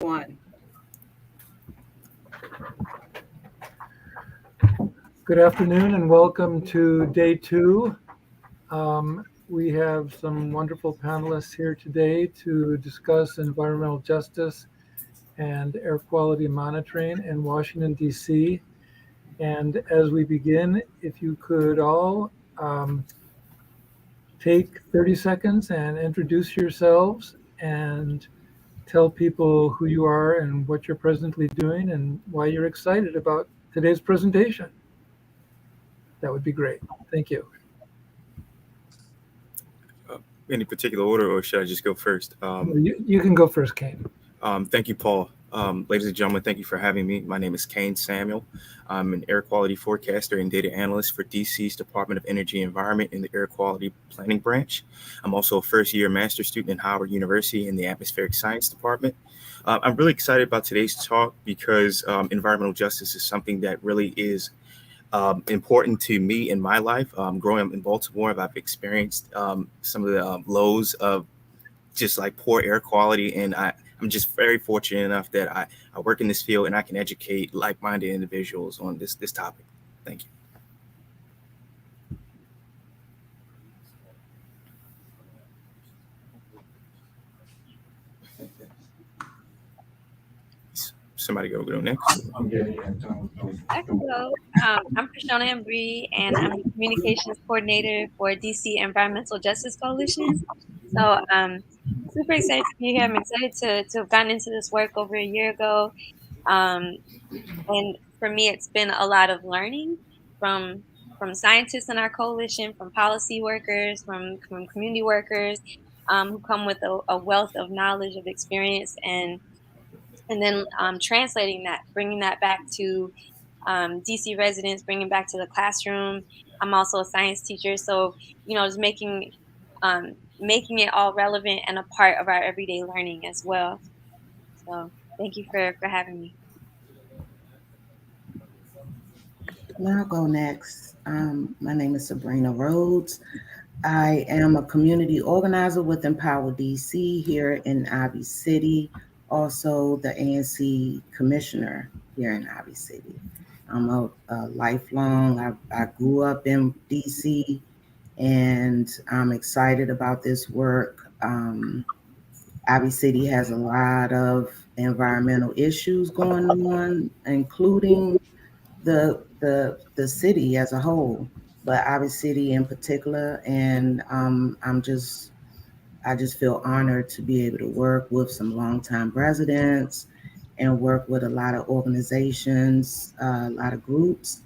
One. Good afternoon and welcome to day two. We have some wonderful panelists here today to discuss environmental justice and air quality monitoring in Washington, D.C. And as we begin, if you could all take 30 seconds and introduce yourselves and tell people who you are and what you're presently doing and why you're excited about today's presentation. That would be great. Thank you. Any particular order, or should I just go first? You can go first, Kane. Thank you, Paul. Ladies and gentlemen, thank you for having me. My name is Kane Samuel. I'm an air quality forecaster and data analyst for DC's Department of Energy and Environment in the Air Quality Planning Branch. I'm also a first-year master's student at Howard University in the Atmospheric Science Department. I'm really excited about today's talk because environmental justice is something that really is important to me in my life. Growing up in Baltimore, I've experienced some of the lows of just like poor air quality, and I'm just very fortunate enough that I work in this field and I can educate like-minded individuals on this topic. Thank you. Somebody go next. I can go. I'm Prashona Embry, and I'm the communications coordinator for DC Environmental Justice Coalition. So super excited to be here. I'm excited to have gotten into this work over a year ago. And for me, it's been a lot of learning from scientists in our coalition, from policy workers, from community workers who come with a wealth of knowledge, of experience, and then translating that, bringing that back to DC residents, bringing back to the classroom. I'm also a science teacher, so just making it all relevant and a part of our everyday learning as well. So thank you for having me. I'll go next. My name is Sabrina Rhodes. I am a community organizer with Empower DC here in Ivy City, also the ANC commissioner here in Ivy City. I'm a lifelong, I grew up in DC, and I'm excited about this work. Ivy City has a lot of environmental issues going on, including the city as a whole, but Ivy City in particular. And I just feel honored to be able to work with some longtime residents and work with a lot of organizations, a lot of groups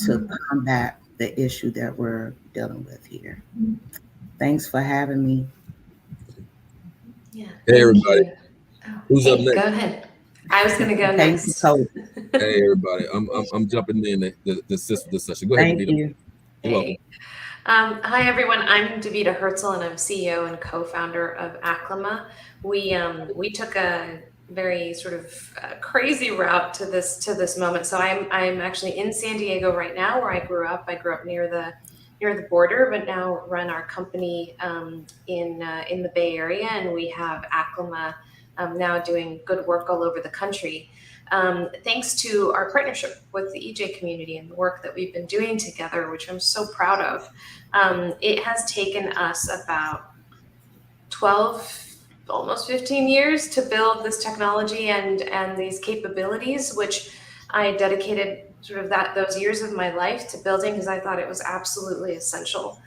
to combat the issue that we're dealing with here. Thanks for having me. Yeah. Hey, everybody. Who's up next? Go ahead. I was going to go next. Hey, everybody. I'm jumping in the assist with this session. Go ahead, Thank Davida. you. You're welcome. Hi, everyone. I'm Davida Herzl, and I'm CEO and co-founder of Acclima. We took a very sort of crazy route to this moment. So I'm actually in San Diego right now, where I grew up. I grew up near the border, but now run our company in the Bay Area, and we have Acclima now doing good work all over the country. Thanks to our partnership with the EJ community and the work that we've been doing together, which I'm so proud of. It has taken us about 12, almost 15 years to build this technology and these capabilities, which I dedicated sort of those years of my life to building, because I thought it was absolutely essential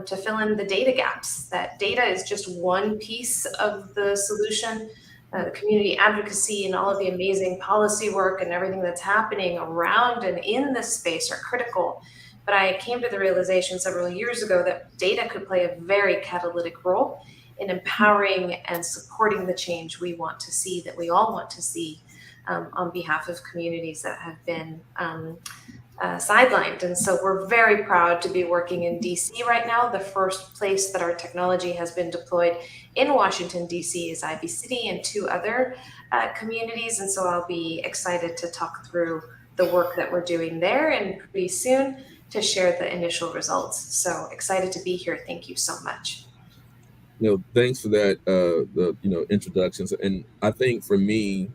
to fill in the data gaps. That data is just one piece of the solution. The community advocacy and all of the amazing policy work and everything that's happening around and in this space are critical. But I came to the realization several years ago that data could play a very catalytic role in empowering and supporting the change we want to see, that we all want to see, on behalf of communities that have been sidelined. And so we're very proud to be working in DC right now. The first place that our technology has been deployed in Washington, DC is Ivy City and 2 other communities. And so I'll be excited to talk through the work that we're doing there, and pretty soon to share the initial results. So excited to be here. Thank you so much. Thanks for that, the introductions. And I think for me,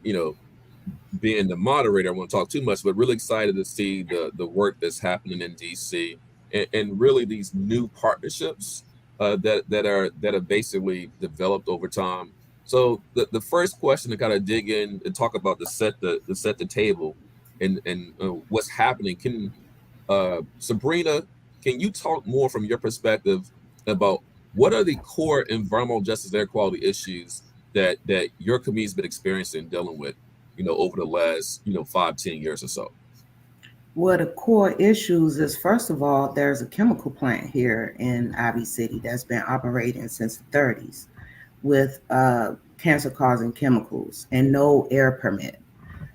being the moderator, I won't talk too much, but really excited to see the work that's happening in DC, and really these new partnerships that are basically developed over time. So the first question to kind of dig in and talk about the set the table and what's happening. Can Sabrina, can you talk more from your perspective about what are the core environmental justice and air quality issues that your community's been experiencing and dealing with, over the last 5-10 years or so? Well, the core issues is, first of all, there's a chemical plant here in Ivy City that's been operating since the 30s with cancer-causing chemicals and no air permit.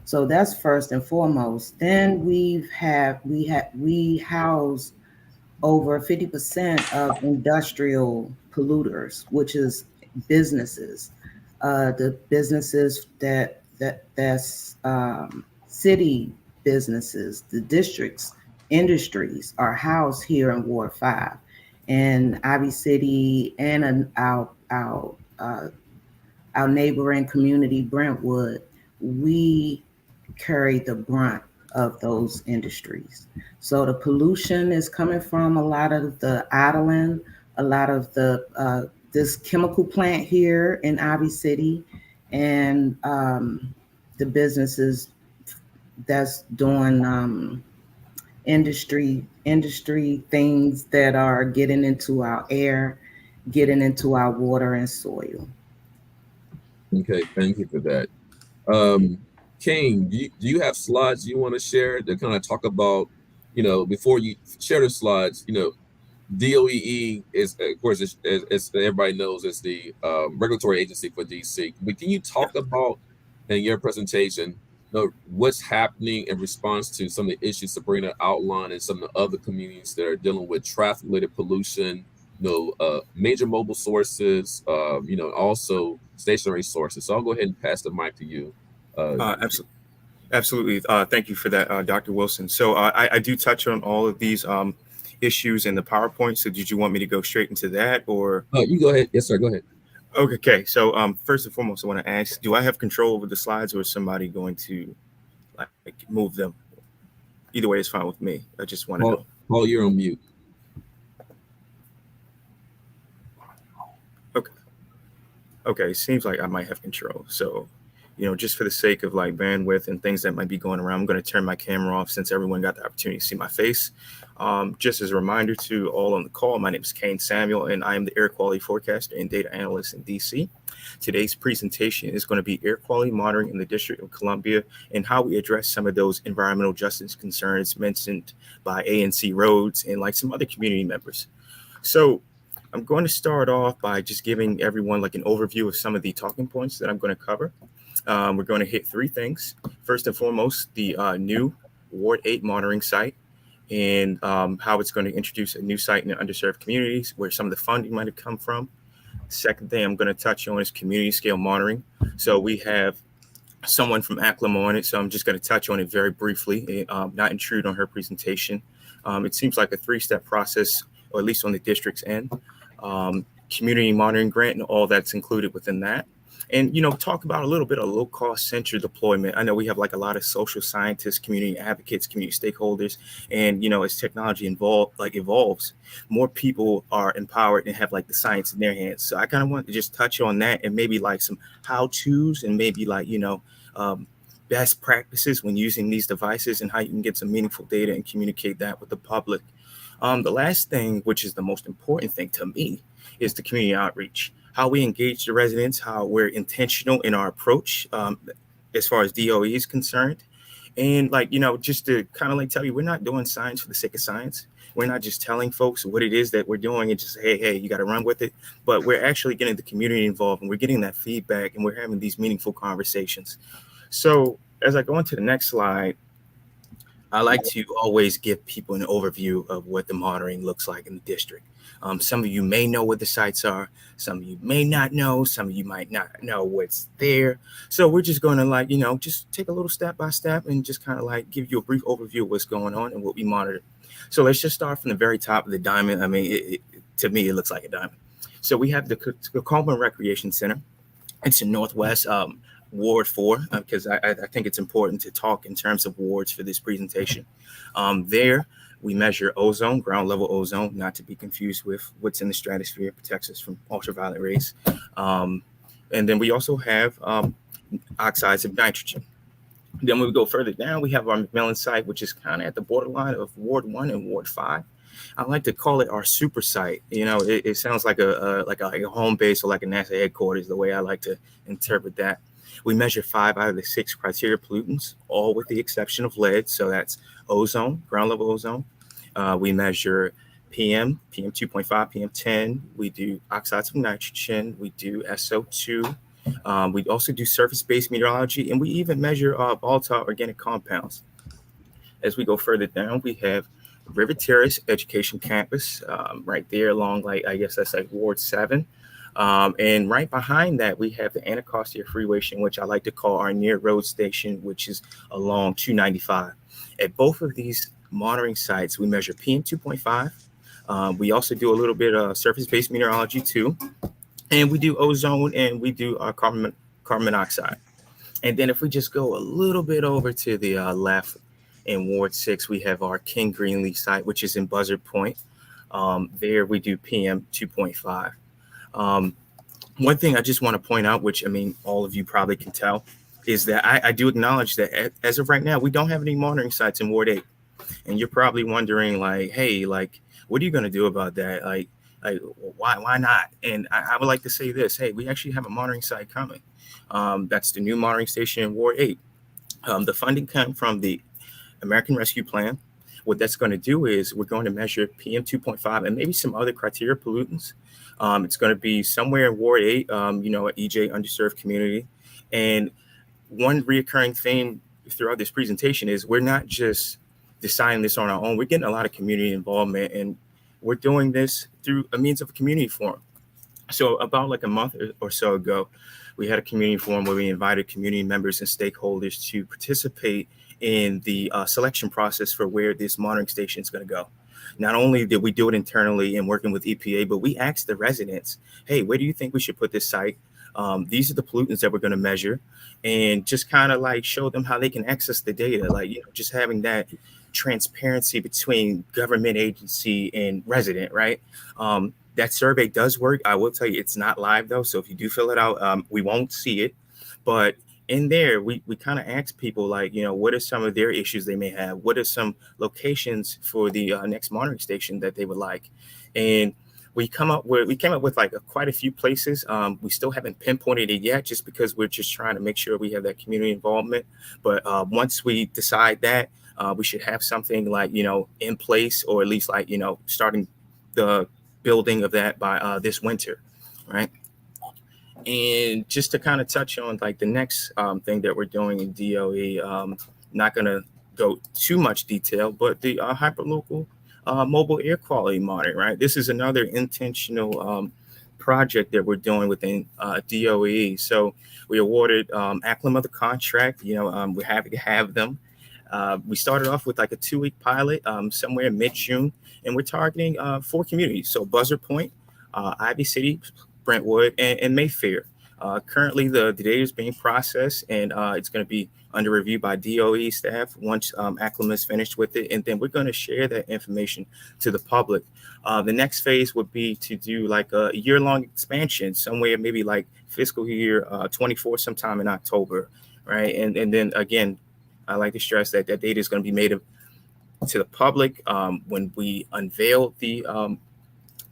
So that's first and foremost. Then we house over 50% of industrial polluters, which is businesses. The businesses that's city businesses, the districts, industries are housed here in Ward 5, and Ivy City and our neighboring community, Brentwood. We carry the brunt of those industries. So the pollution is coming from a lot of the idling, a lot of the this chemical plant here in Ivy City, and the businesses that's doing industry things that are getting into our air, getting into our water and soil. Okay, thank you for that. Kane, do you have slides you want to share to kind of talk about, before you share the slides, DOEE is, of course, as everybody knows, is the regulatory agency for DC. But can you talk about, in your presentation, what's happening in response to some of the issues Sabrina outlined and some of the other communities that are dealing with traffic-related pollution, major mobile sources, also stationary sources. So I'll go ahead and pass the mic to you. Absolutely. Thank you for that, Dr. Wilson. So I do touch on all of these issues in the PowerPoint. So did you want me to go straight into that, or? You go ahead. Yes, sir. Go ahead. Okay. So first and foremost, I want to ask, do I have control over the slides, or is somebody going to like move them? Either way is fine with me. I just want to know. Paul, you're on mute. Okay. Seems like I might have control. So, just for the sake of like bandwidth and things that might be going around, I'm going to turn my camera off since everyone got the opportunity to see my face. Just as a reminder to all on the call, my name is Kane Samuel, and I am the air quality forecaster and data analyst in DC. Today's presentation is going to be air quality monitoring in the District of Columbia and how we address some of those environmental justice concerns mentioned by ANC Roads and like some other community members. So I'm going to start off by just giving everyone like an overview of some of the talking points that I'm going to cover. We're going to hit three things. First and foremost, the new Ward 8 monitoring site and how it's going to introduce a new site in the underserved communities where some of the funding might have come from. Second thing I'm going to touch on is community scale monitoring. So we have someone from ACLIMA on it, so I'm just going to touch on it very briefly and not intrude on her presentation. It seems like a three-step process, or at least on the district's end. Community monitoring grant and all that's included within that. And, talk about a little bit of low-cost sensor deployment. I know we have like a lot of social scientists, community advocates, community stakeholders, and, as technology evolves, more people are empowered and have like the science in their hands. So I kind of want to just touch on that and maybe like some how-tos and maybe like, best practices when using these devices and how you can get some meaningful data and communicate that with the public. The last thing, which is the most important thing to me, is the community outreach. How we engage the residents, how we're intentional in our approach as far as DOE is concerned. And just to kind of tell you, we're not doing science for the sake of science. We're not just telling folks what it is that we're doing and just, hey, you got to run with it. But we're actually getting the community involved and we're getting that feedback and we're having these meaningful conversations. So as I go into the next slide, I like to always give people an overview of what the monitoring looks like in the district. Some of you may know what the sites are. Some of you may not know. Some of you might not know what's there. So we're just going to just take a little step by step and just kind of give you a brief overview of what's going on and what we monitor. So let's just start from the very top of the diamond. I mean, to me, it looks like a diamond. So we have the Coleman Recreation Center. It's in Northwest Ward 4, because I think it's important to talk in terms of wards for this presentation. There, we measure ozone, ground level ozone, not to be confused with what's in the stratosphere, protects us from ultraviolet rays. And then we also have oxides of nitrogen. Then when we go further down, we have our McMillan site, which is kind of at the borderline of Ward 1 and Ward 5. I like to call it our super site. You know, it sounds like a home base or like a NASA headquarters, the way I like to interpret that. We measure 5 out of the 6 criteria pollutants, all with the exception of lead. So that's ozone, ground level ozone. We measure PM 2.5, PM10. We do oxides of nitrogen. We do SO2. We also do surface-based meteorology, and we even measure volatile organic compounds. As we go further down, we have River Terrace Education Campus, right there along, like, I guess that's like Ward 7. And right behind that, we have the Anacostia Freeway, which I like to call our near road station, which is along 295. At both of these monitoring sites, we measure PM 2.5. We also do a little bit of surface-based meteorology too. And we do ozone, and we do carbon monoxide. And then if we just go a little bit over to the left in Ward 6, we have our King Greenleaf site, which is in Buzzard Point. There we do PM 2.5. One thing I just want to point out, which I mean, all of you probably can tell, is that I do acknowledge that as of right now, we don't have any monitoring sites in Ward 8. And you're probably wondering, like, hey, like, what are you going to do about that? Like, why not? And I would like to say this: hey, we actually have a monitoring site coming. That's the new monitoring station in Ward 8. The funding comes from the American Rescue Plan. What that's going to do is we're going to measure PM 2.5 and maybe some other criteria pollutants. It's going to be somewhere in Ward 8, an EJ underserved community. And one reoccurring theme throughout this presentation is we're not just deciding this on our own. We're getting a lot of community involvement, and we're doing this through a means of a community forum. So about like a month or so ago, we had a community forum where we invited community members and stakeholders to participate in the selection process for where this monitoring station is going to go. Not only did we do it internally and working with EPA, but we asked the residents, hey, where do you think we should put this site? These are the pollutants that we're going to measure, and just kind of like show them how they can access the data. Like, just having that transparency between government agency and resident, right? That survey does work. I will tell you, it's not live though. So if you do fill it out, we won't see it. But in there, we kind of ask people, like, what are some of their issues they may have? What are some locations for the next monitoring station that they would like? And we came up with like quite a few places. We still haven't pinpointed it yet, just because we're just trying to make sure we have that community involvement. But once we decide that, we should have something like, in place, or at least like, starting the building of that by this winter, right? And just to kind of touch on like the next thing that we're doing in DOE, not going to go too much detail, but the hyperlocal mobile air quality monitoring, right? This is another intentional project that we're doing within DOE. So we awarded ACLIMA the contract. We're happy to have them. We started off with like a 2-week pilot somewhere in mid-June, and we're targeting 4 communities. So Buzzard Point, Ivy City, Brentwood, and Mayfair. Currently, the data is being processed, and it's going to be under review by DOE staff once ACLIMA is finished with it, and then we're going to share that information to the public. The next phase would be to do like a year-long expansion, somewhere maybe like fiscal year 24, sometime in October, right? And then again, I like to stress that that data is going to be made to the public. When we unveiled the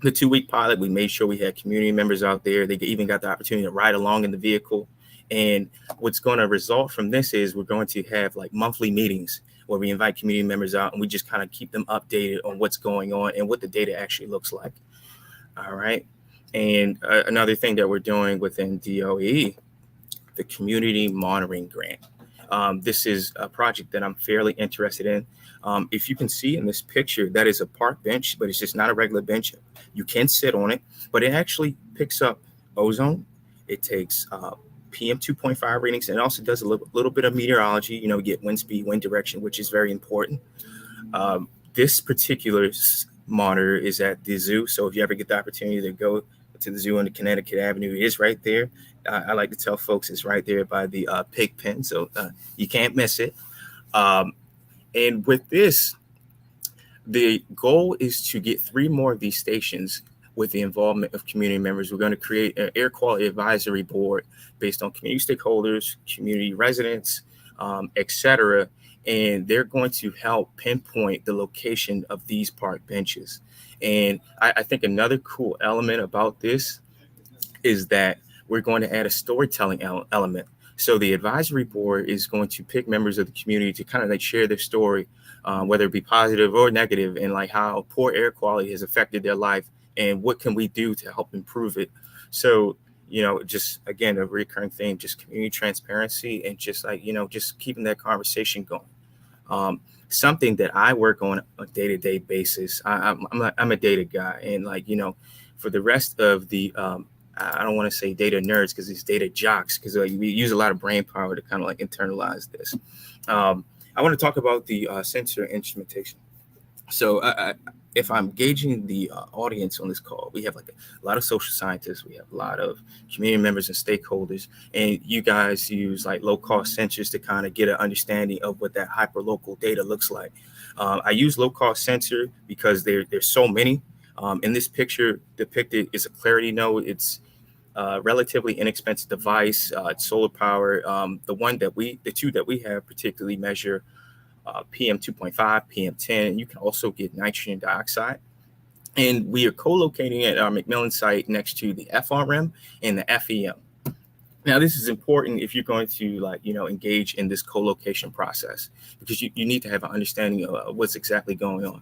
2-week pilot, we made sure we had community members out there. They even got the opportunity to ride along in the vehicle. And what's going to result from this is we're going to have like monthly meetings where we invite community members out, and we just kind of keep them updated on what's going on and what the data actually looks like. All right. And another thing that we're doing within DOE, the Community Monitoring Grant. This is a project that I'm fairly interested in. If you can see in this picture, that is a park bench, but it's just not a regular bench. You can sit on it, but it actually picks up ozone. It takes PM 2.5 readings, and it also does a little bit of meteorology, get wind speed, wind direction, which is very important. This particular monitor is at the zoo. So if you ever get the opportunity to go to the zoo on the Connecticut Avenue. It is right there. I like to tell folks it's right there by the pig pen, so you can't miss it. And with this, the goal is to get 3 more of these stations with the involvement of community members. We're going to create an air quality advisory board based on community stakeholders, community residents, etc. And they're going to help pinpoint the location of these park benches. And I think another cool element about this is that we're going to add a storytelling element. So the advisory board is going to pick members of the community to kind of like share their story, whether it be positive or negative, and like how poor air quality has affected their life and what can we do to help improve it. So, just again, a recurring theme, just community transparency and just like, just keeping that conversation going. Something that I work on a day-to-day basis. I'm a data guy, and like, for the rest of the, I don't want to say data nerds because it's data jocks, because we use a lot of brain power to kind of like internalize this. I want to talk about the sensor instrumentation. So if I'm gauging the audience on this call, we have like a lot of social scientists, we have a lot of community members and stakeholders, and you guys use like low-cost sensors to kind of get an understanding of what that hyperlocal data looks like. I use low-cost sensor because there's so many. In this picture depicted is a Clarity node. It's a relatively inexpensive device. It's solar power. The two that we have particularly measure PM 2.5, PM10, and you can also get nitrogen dioxide. And we are co-locating at our McMillan site next to the FRM and the FEM. Now, this is important if you're going to engage in this co-location process, because you need to have an understanding of what's exactly going on.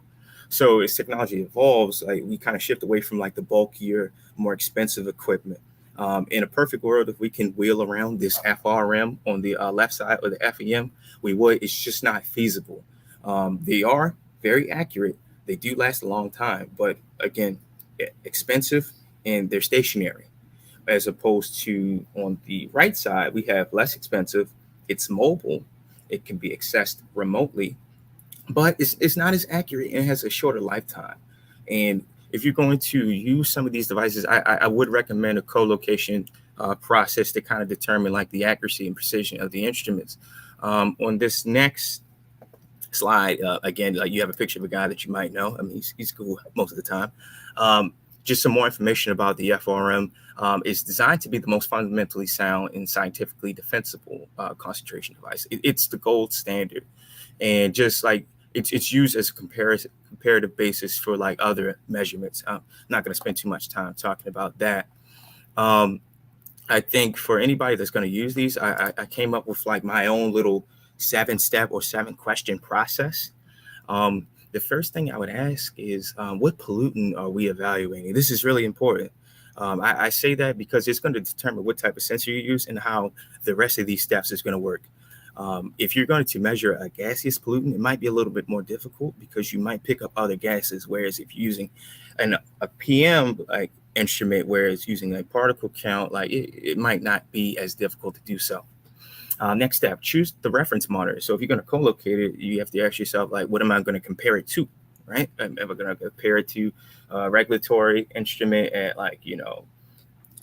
So as technology evolves, we kind of shift away from like the bulkier, more expensive equipment. In a perfect world, if we can wheel around this FRM on the left side or the FEM, we would. It's just not feasible. They are very accurate. They do last a long time, but again, expensive, and they're stationary. As opposed to on the right side, we have less expensive. It's mobile. It can be accessed remotely, but it's not as accurate and it has a shorter lifetime. And if you're going to use some of these devices, I would recommend a co-location process to kind of determine like the accuracy and precision of the instruments. On this next slide, again, like you have a picture of a guy that you might know. I mean, he's cool most of the time. Just some more information about the FRM. It's designed to be the most fundamentally sound and scientifically defensible concentration device. It's the gold standard, and just like it's used as a comparative basis for like other measurements. I'm not going to spend too much time talking about that. I think for anybody that's going to use these, I came up with like my own little 7-step or 7-question process. The first thing I would ask is, what pollutant are we evaluating? This is really important. I say that because it's going to determine what type of sensor you use and how the rest of these steps is going to work. If you're going to measure a gaseous pollutant, it might be a little bit more difficult because you might pick up other gases. Whereas if you're using a PM like instrument, where it's using a particle count, like it might not be as difficult to do so. Next step, choose the reference monitor. So if you're going to co-locate it, you have to ask yourself, like, what am I going to compare it to, right? Am I going to compare it to a regulatory instrument at like,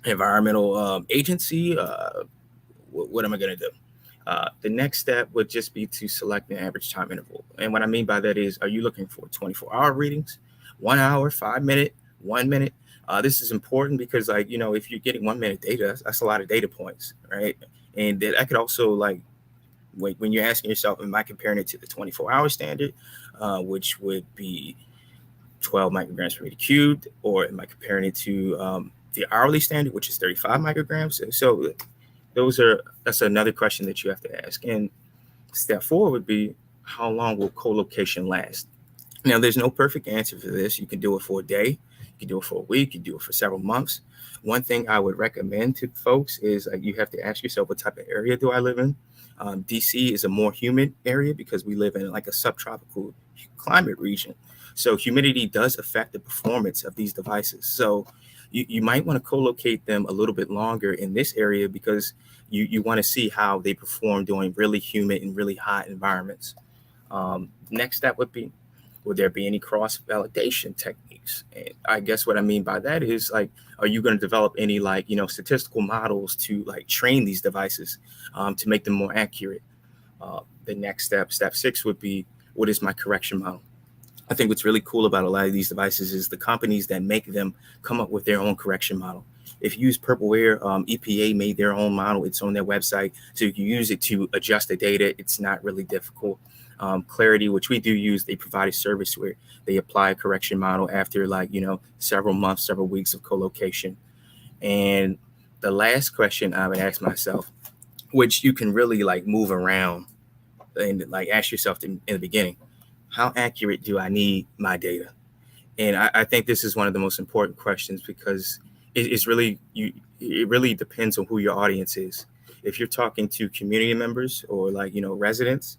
environmental agency? What am I going to do? The next step would just be to select an average time interval. And what I mean by that is, are you looking for 24-hour readings, 1 hour, 5 minute, 1 minute? This is important because if you're getting 1 minute data, that's a lot of data points, right? And that I could also when you're asking yourself, am I comparing it to the 24-hour standard, which would be 12 micrograms per meter cubed, or am I comparing it to the hourly standard, which is 35 micrograms? So that's another question that you have to ask. And step 4 would be, how long will co-location last? Now, there's no perfect answer for this. You can do it for a day, you can do it for a week, you can do it for several months. One thing I would recommend to folks is you have to ask yourself, what type of area do I live in? DC is a more humid area because we live in like a subtropical climate region. So humidity does affect the performance of these devices. So you might want to co-locate them a little bit longer in this area because you want to see how they perform during really humid and really hot environments. Next step would be, Will there be any cross-validation techniques? And I guess what I mean by that is like, are you going to develop any like, statistical models to like train these devices to make them more accurate? The next step 6 would be, what is my correction model? I think what's really cool about a lot of these devices is the companies that make them come up with their own correction model. If you use Purpleware, EPA made their own model. It's on their website. So you can use it to adjust the data. It's not really difficult. Clarity, which we do use, they provide a service where they apply a correction model after like, several months, several weeks of co-location. And the last question I would ask myself, which you can really like move around and like ask yourself in the beginning, how accurate do I need my data? And I think this is one of the most important questions because it really depends on who your audience is. If you're talking to community members or like, residents,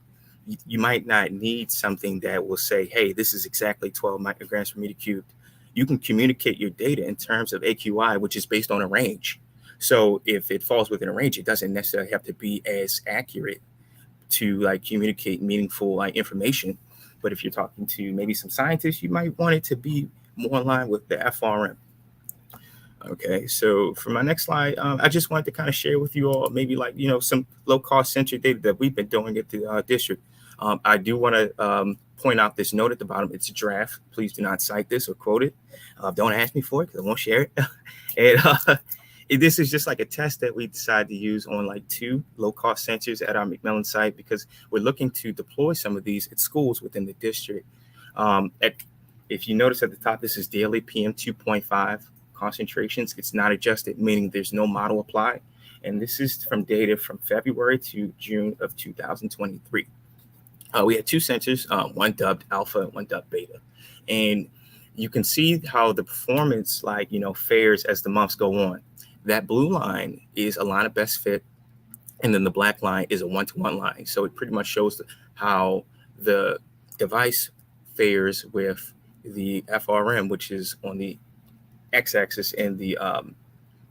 you might not need something that will say, hey, this is exactly 12 micrograms per meter cubed. You can communicate your data in terms of AQI, which is based on a range. So if it falls within a range, it doesn't necessarily have to be as accurate to like communicate meaningful like information. But if you're talking to maybe some scientists, you might want it to be more in line with the FRM. Okay, so for my next slide, I just wanted to kind of share with you all maybe like, some low-cost sensor data that we've been doing at the district. I do want to point out this note at the bottom. It's a draft. Please do not cite this or quote it. Don't ask me for it because I won't share it. And this is just like a test that we decided to use on like 2 low-cost sensors at our McMillan site because we're looking to deploy some of these at schools within the district. If you notice at the top, this is daily PM 2.5 concentrations. It's not adjusted, meaning there's no model applied. And this is from data from February to June of 2023. We had 2 sensors, one dubbed alpha and one dubbed beta. And you can see how the performance fares as the months go on. That blue line is a line of best fit. And then the black line is a 1-to-1 line. So it pretty much shows how the device fares with the FRM, which is on the x-axis, and the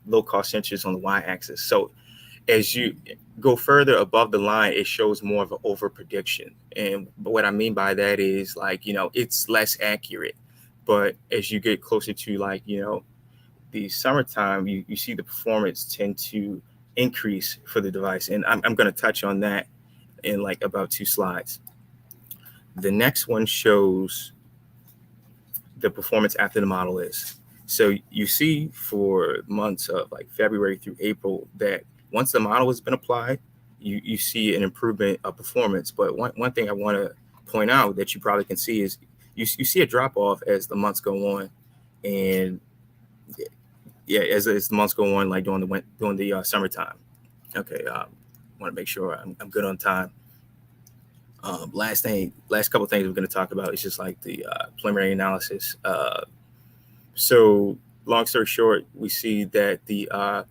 low-cost sensors on the y-axis. So as you go further above the line, it shows more of an over-prediction. And what I mean by that is like, it's less accurate. But as you get closer to like, the summertime, you see the performance tend to increase for the device. And I'm going to touch on that in like about 2 slides. The next one shows the performance after the model is. So you see for months of like February through April that once the model has been applied, you see an improvement of performance. But one thing I want to point out that you probably can see is you see a drop off as the months go on. And yeah, as the months go on, like during the summertime. Okay, want to make sure I'm good on time. Last couple of things we're going to talk about is just like the preliminary analysis. So long story short, we see that the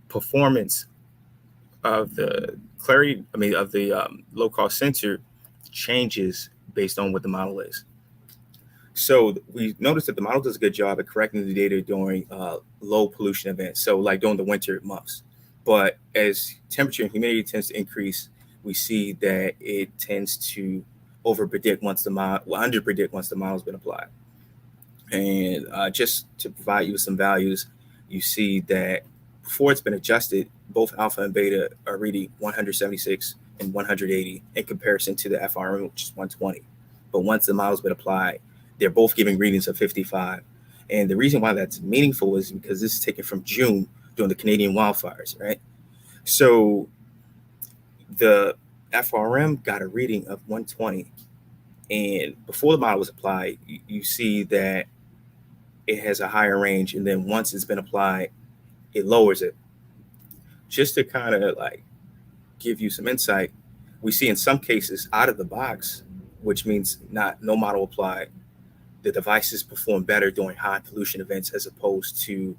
performance of the clarity, of the low-cost sensor changes based on what the model is. So we noticed that the model does a good job at correcting the data during low pollution events. So like during the winter months. But as temperature and humidity tends to increase, we see that it tends to over-predict under-predict once the model's been applied. And just to provide you with some values, you see that before it's been adjusted, both alpha and beta are reading 176 and 180 in comparison to the FRM, which is 120. But once the model's been applied, they're both giving readings of 55. And the reason why that's meaningful is because this is taken from June during the Canadian wildfires, right? So the FRM got a reading of 120. And before the model was applied, you see that it has a higher range. And then once it's been applied, it lowers it. Just to kind of like give you some insight, we see in some cases out of the box, which means no model applied, the devices perform better during high pollution events as opposed to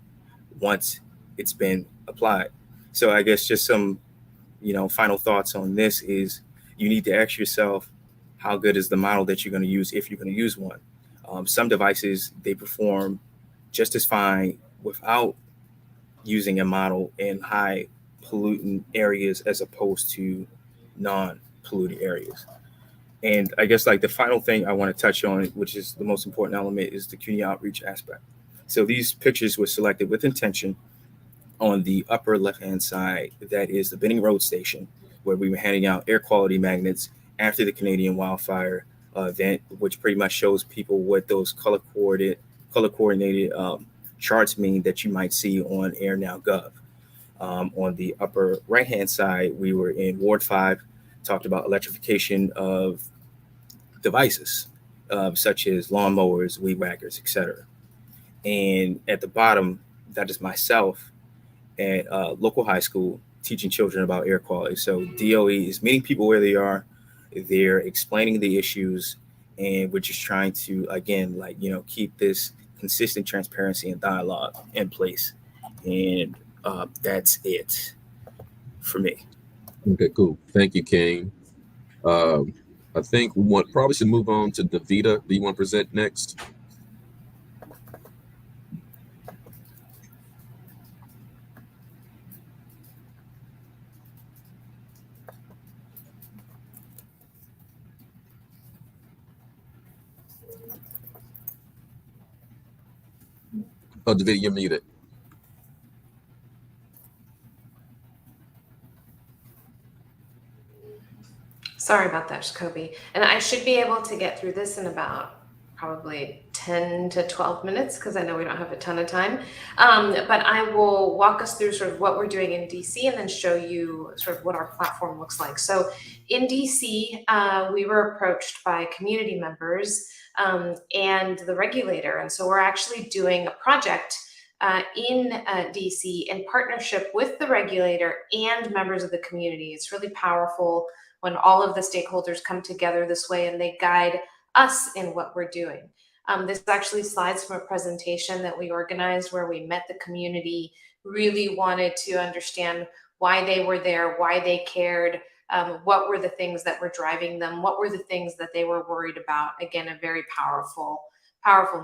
once it's been applied. So I guess just some, final thoughts on this is you need to ask yourself, how good is the model that you're going to use if you're going to use one? Some devices, they perform just as fine without using a model in high pollutant areas as opposed to non-polluted areas. And I guess like the final thing I want to touch on, which is the most important element, is the community outreach aspect. So these pictures were selected with intention. On the upper left-hand side, that is the Benning Road Station, where we were handing out air quality magnets after the Canadian wildfire event, which pretty much shows people what those color coordinated charts mean that you might see on AirNow.gov. On the upper right-hand side, we were in Ward 5, talked about electrification of devices, such as lawnmowers, weed whackers, etc. And at the bottom, that is myself at local high school teaching children about air quality. So DOE is meeting people where they are, they're explaining the issues, and we're just trying to, again, keep this consistent transparency and dialogue in place. And that's it for me. Okay, cool. Thank you, Kane. I think we probably should move on to Davita. Do you want to present next? Oh, Davita, you're muted. Sorry about that, Jacoby. And I should be able to get through this in about probably 10 to 12 minutes because I know we don't have a ton of time. But I will walk us through sort of what we're doing in DC and then show you sort of what our platform looks like. So in DC, we were approached by community members and the regulator. And so we're actually doing a project in DC in partnership with the regulator and members of the community. It's really powerful when all of the stakeholders come together this way and they guide us in what we're doing. This actually slides from a presentation that we organized where we met the community, really wanted to understand why they were there, why they cared, what were the things that were driving them, what were the things that they were worried about. Again, a very powerful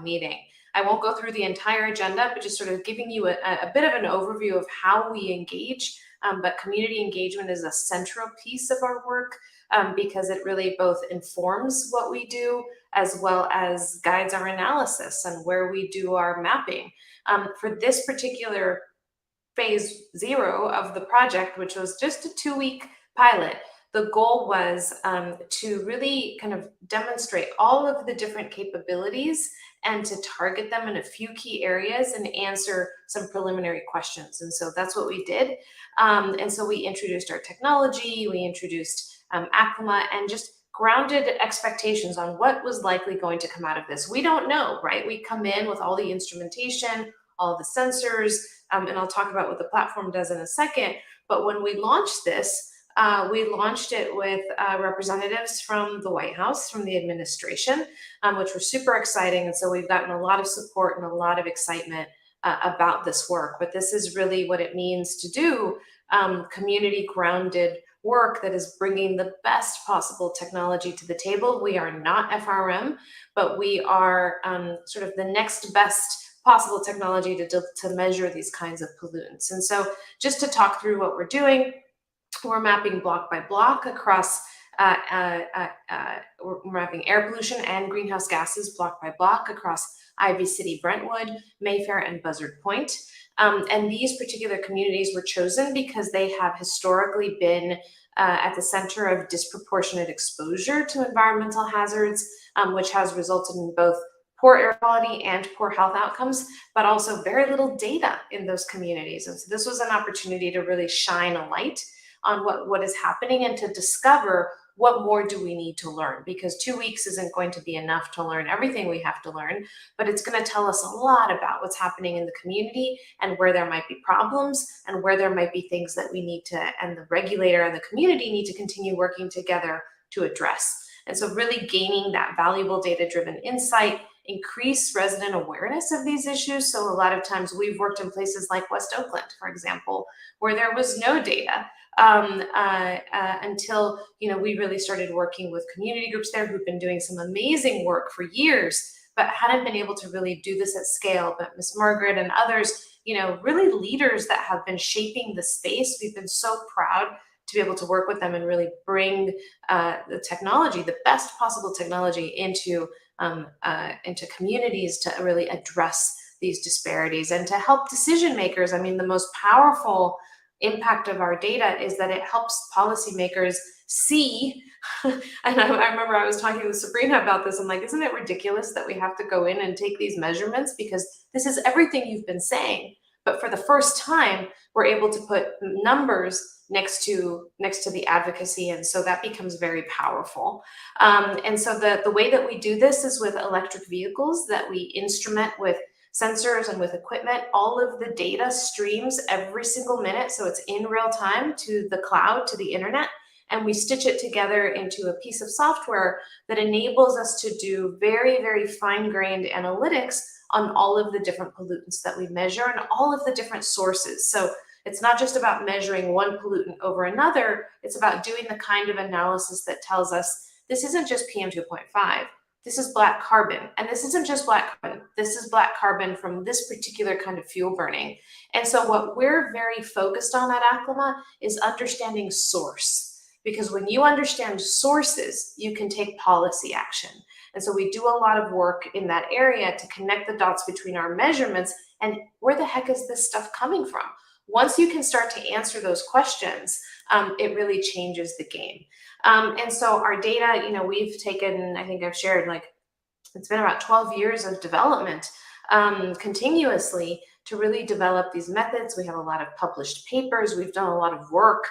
meeting. I won't go through the entire agenda, but just sort of giving you a bit of an overview of how we engage. But community engagement is a central piece of our work because it really both informs what we do as well as guides our analysis and where we do our mapping. For this particular phase 0 of the project, which was just a 2-week pilot, the goal was to really kind of demonstrate all of the different capabilities and to target them in a few key areas and answer some preliminary questions. And so that's what we did. And so we introduced our technology, we introduced Acclima, and just grounded expectations on what was likely going to come out of this. We don't know, right? We come in with all the instrumentation, all the sensors, and I'll talk about what the platform does in a second. But when we launched this, we launched it with representatives from the White House, from the administration, which were super exciting. And so we've gotten a lot of support and a lot of excitement about this work. But this is really what it means to do community grounded work that is bringing the best possible technology to the table. We are not FRM, but we are sort of the next best possible technology to measure these kinds of pollutants. And so just to talk through what we're doing, we're mapping block by block across, we're mapping air pollution and greenhouse gases block by block across Ivy City, Brentwood, Mayfair, and Buzzard Point. And these particular communities were chosen because they have historically been at the center of disproportionate exposure to environmental hazards, which has resulted in both poor air quality and poor health outcomes, but also very little data in those communities. And so this was an opportunity to really shine a light on what is happening and to discover what more do we need to learn, because 2 weeks isn't going to be enough to learn everything we have to learn, but it's going to tell us a lot about what's happening in the community and where there might be problems and where there might be things that we need to, and the regulator and the community need to continue working together to address. And so really gaining that valuable data-driven insight, increase resident awareness of these issues. So a lot of times we've worked in places like West Oakland, for example, where there was no data until we really started working with community groups there who've been doing some amazing work for years, but hadn't been able to really do this at scale. But Miss Margaret and others, really leaders that have been shaping the space. We've been so proud to be able to work with them and really bring the technology, the best possible technology, into communities to really address these disparities and to help decision makers. I mean, the most powerful impact of our data is that it helps policymakers see. And I remember I was talking with Sabrina about this. I'm like, isn't it ridiculous that we have to go in and take these measurements, because this is everything you've been saying, but for the first time we're able to put numbers next to the advocacy, and so that becomes very powerful. And so the way that we do this is with electric vehicles that we instrument with sensors and with equipment. All of the data streams every single minute, so it's in real time to the cloud, to the internet, and we stitch it together into a piece of software that enables us to do very, very fine-grained analytics on all of the different pollutants that we measure and all of the different sources. So it's not just about measuring one pollutant over another, it's about doing the kind of analysis that tells us this isn't just PM 2.5, this is black carbon. And this isn't just black carbon, this is black carbon from this particular kind of fuel burning. And so what we're very focused on at Acclima is understanding source. Because when you understand sources, you can take policy action. And so we do a lot of work in that area to connect the dots between our measurements and where the heck is this stuff coming from? Once you can start to answer those questions, it really changes the game. And so our data, you know, we've taken, I think I've shared, like, it's been about 12 years of development continuously to really develop these methods. We have a lot of published papers. We've done a lot of work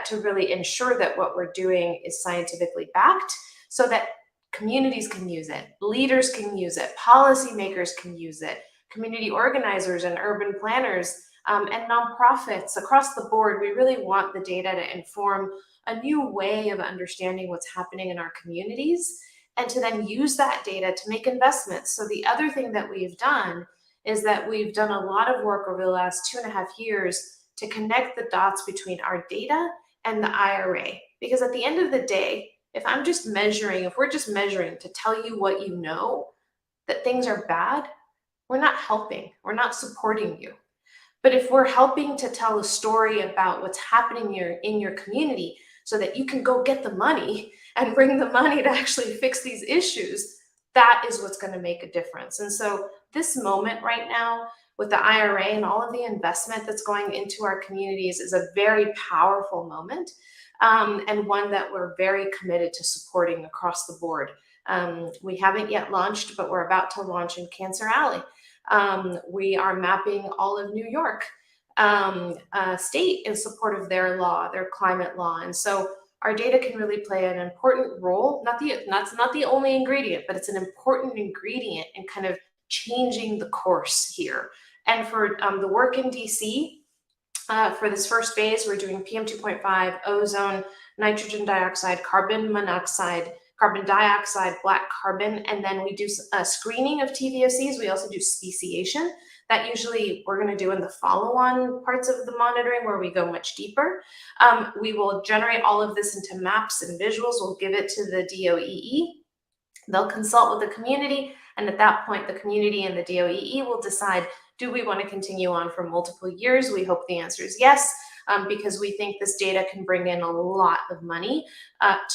to really ensure that what we're doing is scientifically backed so that communities can use it, leaders can use it, policymakers can use it, community organizers and urban planners and nonprofits across the board. We really want the data to inform a new way of understanding what's happening in our communities and to then use that data to make investments. So the other thing that we've done is that we've done a lot of work over the last 2.5 years to connect the dots between our data and the IRA. Because at the end of the day, if we're just measuring to tell you what you know, that things are bad, we're not helping, we're not supporting you. But if we're helping to tell a story about what's happening in your community so that you can go get the money and bring the money to actually fix these issues, that is what's going to make a difference. And so this moment right now with the IRA and all of the investment that's going into our communities is a very powerful moment, and one that we're very committed to supporting across the board. We haven't yet launched, but we're about to launch in Cancer Alley. We are mapping all of New York state in support of their law, their climate law. And so our data can really play an important role, that's not the only ingredient, but it's an important ingredient in kind of changing the course here. And for the work in DC, for this first phase, we're doing PM 2.5, ozone, nitrogen dioxide, carbon monoxide, carbon dioxide, black carbon, and then we do a screening of TVOCs. We also do speciation. That usually we're going to do in the follow-on parts of the monitoring where we go much deeper. We will generate all of this into maps and visuals. We'll give it to the DOEE. They'll consult with the community, and at that point, the community and the DOEE will decide, do we want to continue on for multiple years? We hope the answer is yes, because we think this data can bring in a lot of money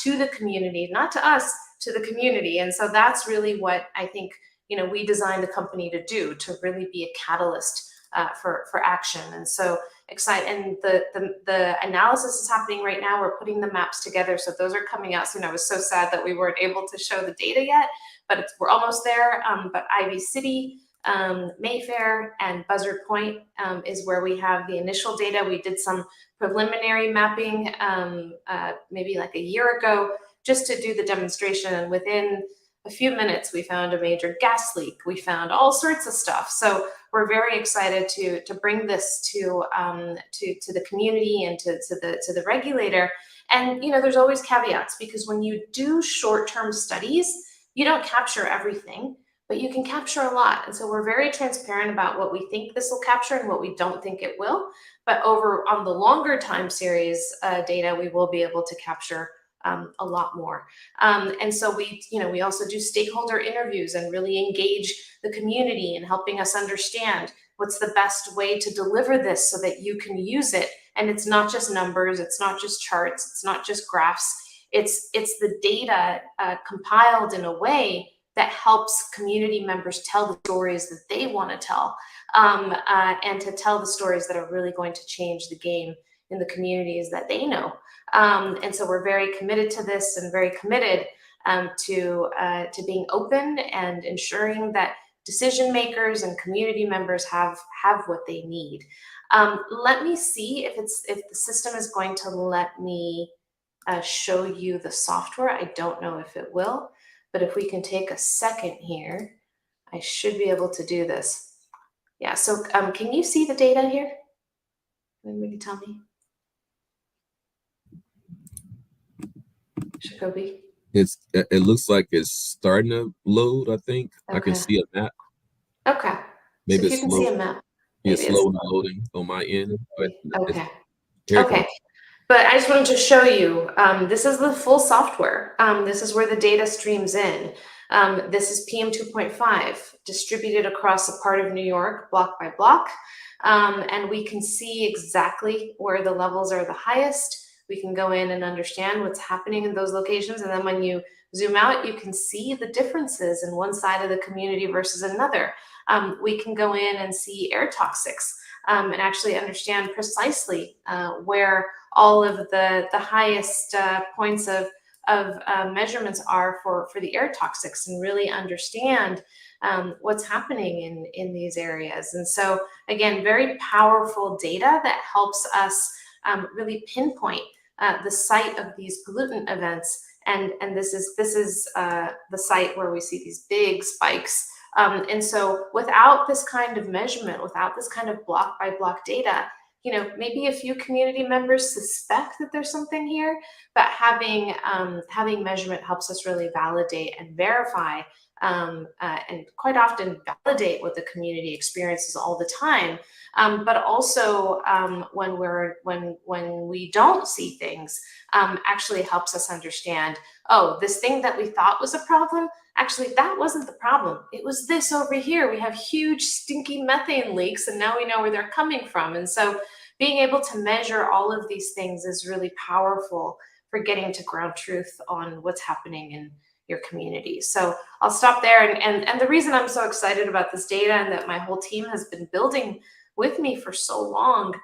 to the community, not to us, to the community. And so that's really what I think, you know, we designed the company to do, to really be a catalyst for action. And so excited. And the analysis is happening right now. We're putting the maps together. So those are coming out soon. I was so sad that we weren't able to show the data yet, but we're almost there. But Ivy City, Mayfair, and Buzzard Point is where we have the initial data. We did some preliminary mapping maybe like a year ago just to do the demonstration. And within a few minutes, we found a major gas leak. We found all sorts of stuff. So we're very excited to bring this to the community and to the regulator. And you know, there's always caveats, because when you do short-term studies, you don't capture everything, but you can capture a lot. And so we're very transparent about what we think this will capture and what we don't think it will. But over on the longer time series data, we will be able to capture a lot more. And so we also do stakeholder interviews and really engage the community in helping us understand what's the best way to deliver this so that you can use it And it's not just numbers, it's not just charts, it's not just graphs. It's the data compiled in a way that helps community members tell the stories that they want to tell, and to tell the stories that are really going to change the game in the communities that they know. And so we're very committed to this and very committed to being open and ensuring that decision makers and community members have what they need. Let me see if the system is going to let me show you the software. I don't know if it will, but if we can take a second here, I should be able to do this. Yeah, so can you see the data here? Anybody tell me? Jacoby? It looks like it's starting to load, I think. I can Okay. see a map. Okay. Maybe so if it's you can slow. see a map. It's maybe slow in loading on my end. But Okay. here it Okay. comes. But I just wanted to show you, this is the full software. This is where the data streams in. This is PM 2.5 distributed across a part of New York, block by block. And we can see exactly where the levels are the highest. We can go in and understand what's happening in those locations. And then when you zoom out, you can see the differences in one side of the community versus another. We can go in and see air toxics and actually understand precisely where all of the highest points of measurements are for the air toxics, and really understand what's happening in these areas. And so again, very powerful data that helps us really pinpoint the site of these pollutant events. And this is the site where we see these big spikes. And so without this kind of measurement, without this kind of block by block data, maybe a few community members suspect that there's something here, but having measurement helps us really validate and verify, and quite often validate what the community experiences all the time. But also when we don't see things, actually helps us understand, oh, this thing that we thought was a problem, actually that wasn't the problem. It was this over here. We have huge stinky methane leaks, and now we know where they're coming from. And so being able to measure all of these things is really powerful for getting to ground truth on what's happening in your community. So I'll stop there. And the reason I'm so excited about this data, and that my whole team has been building with me for so long,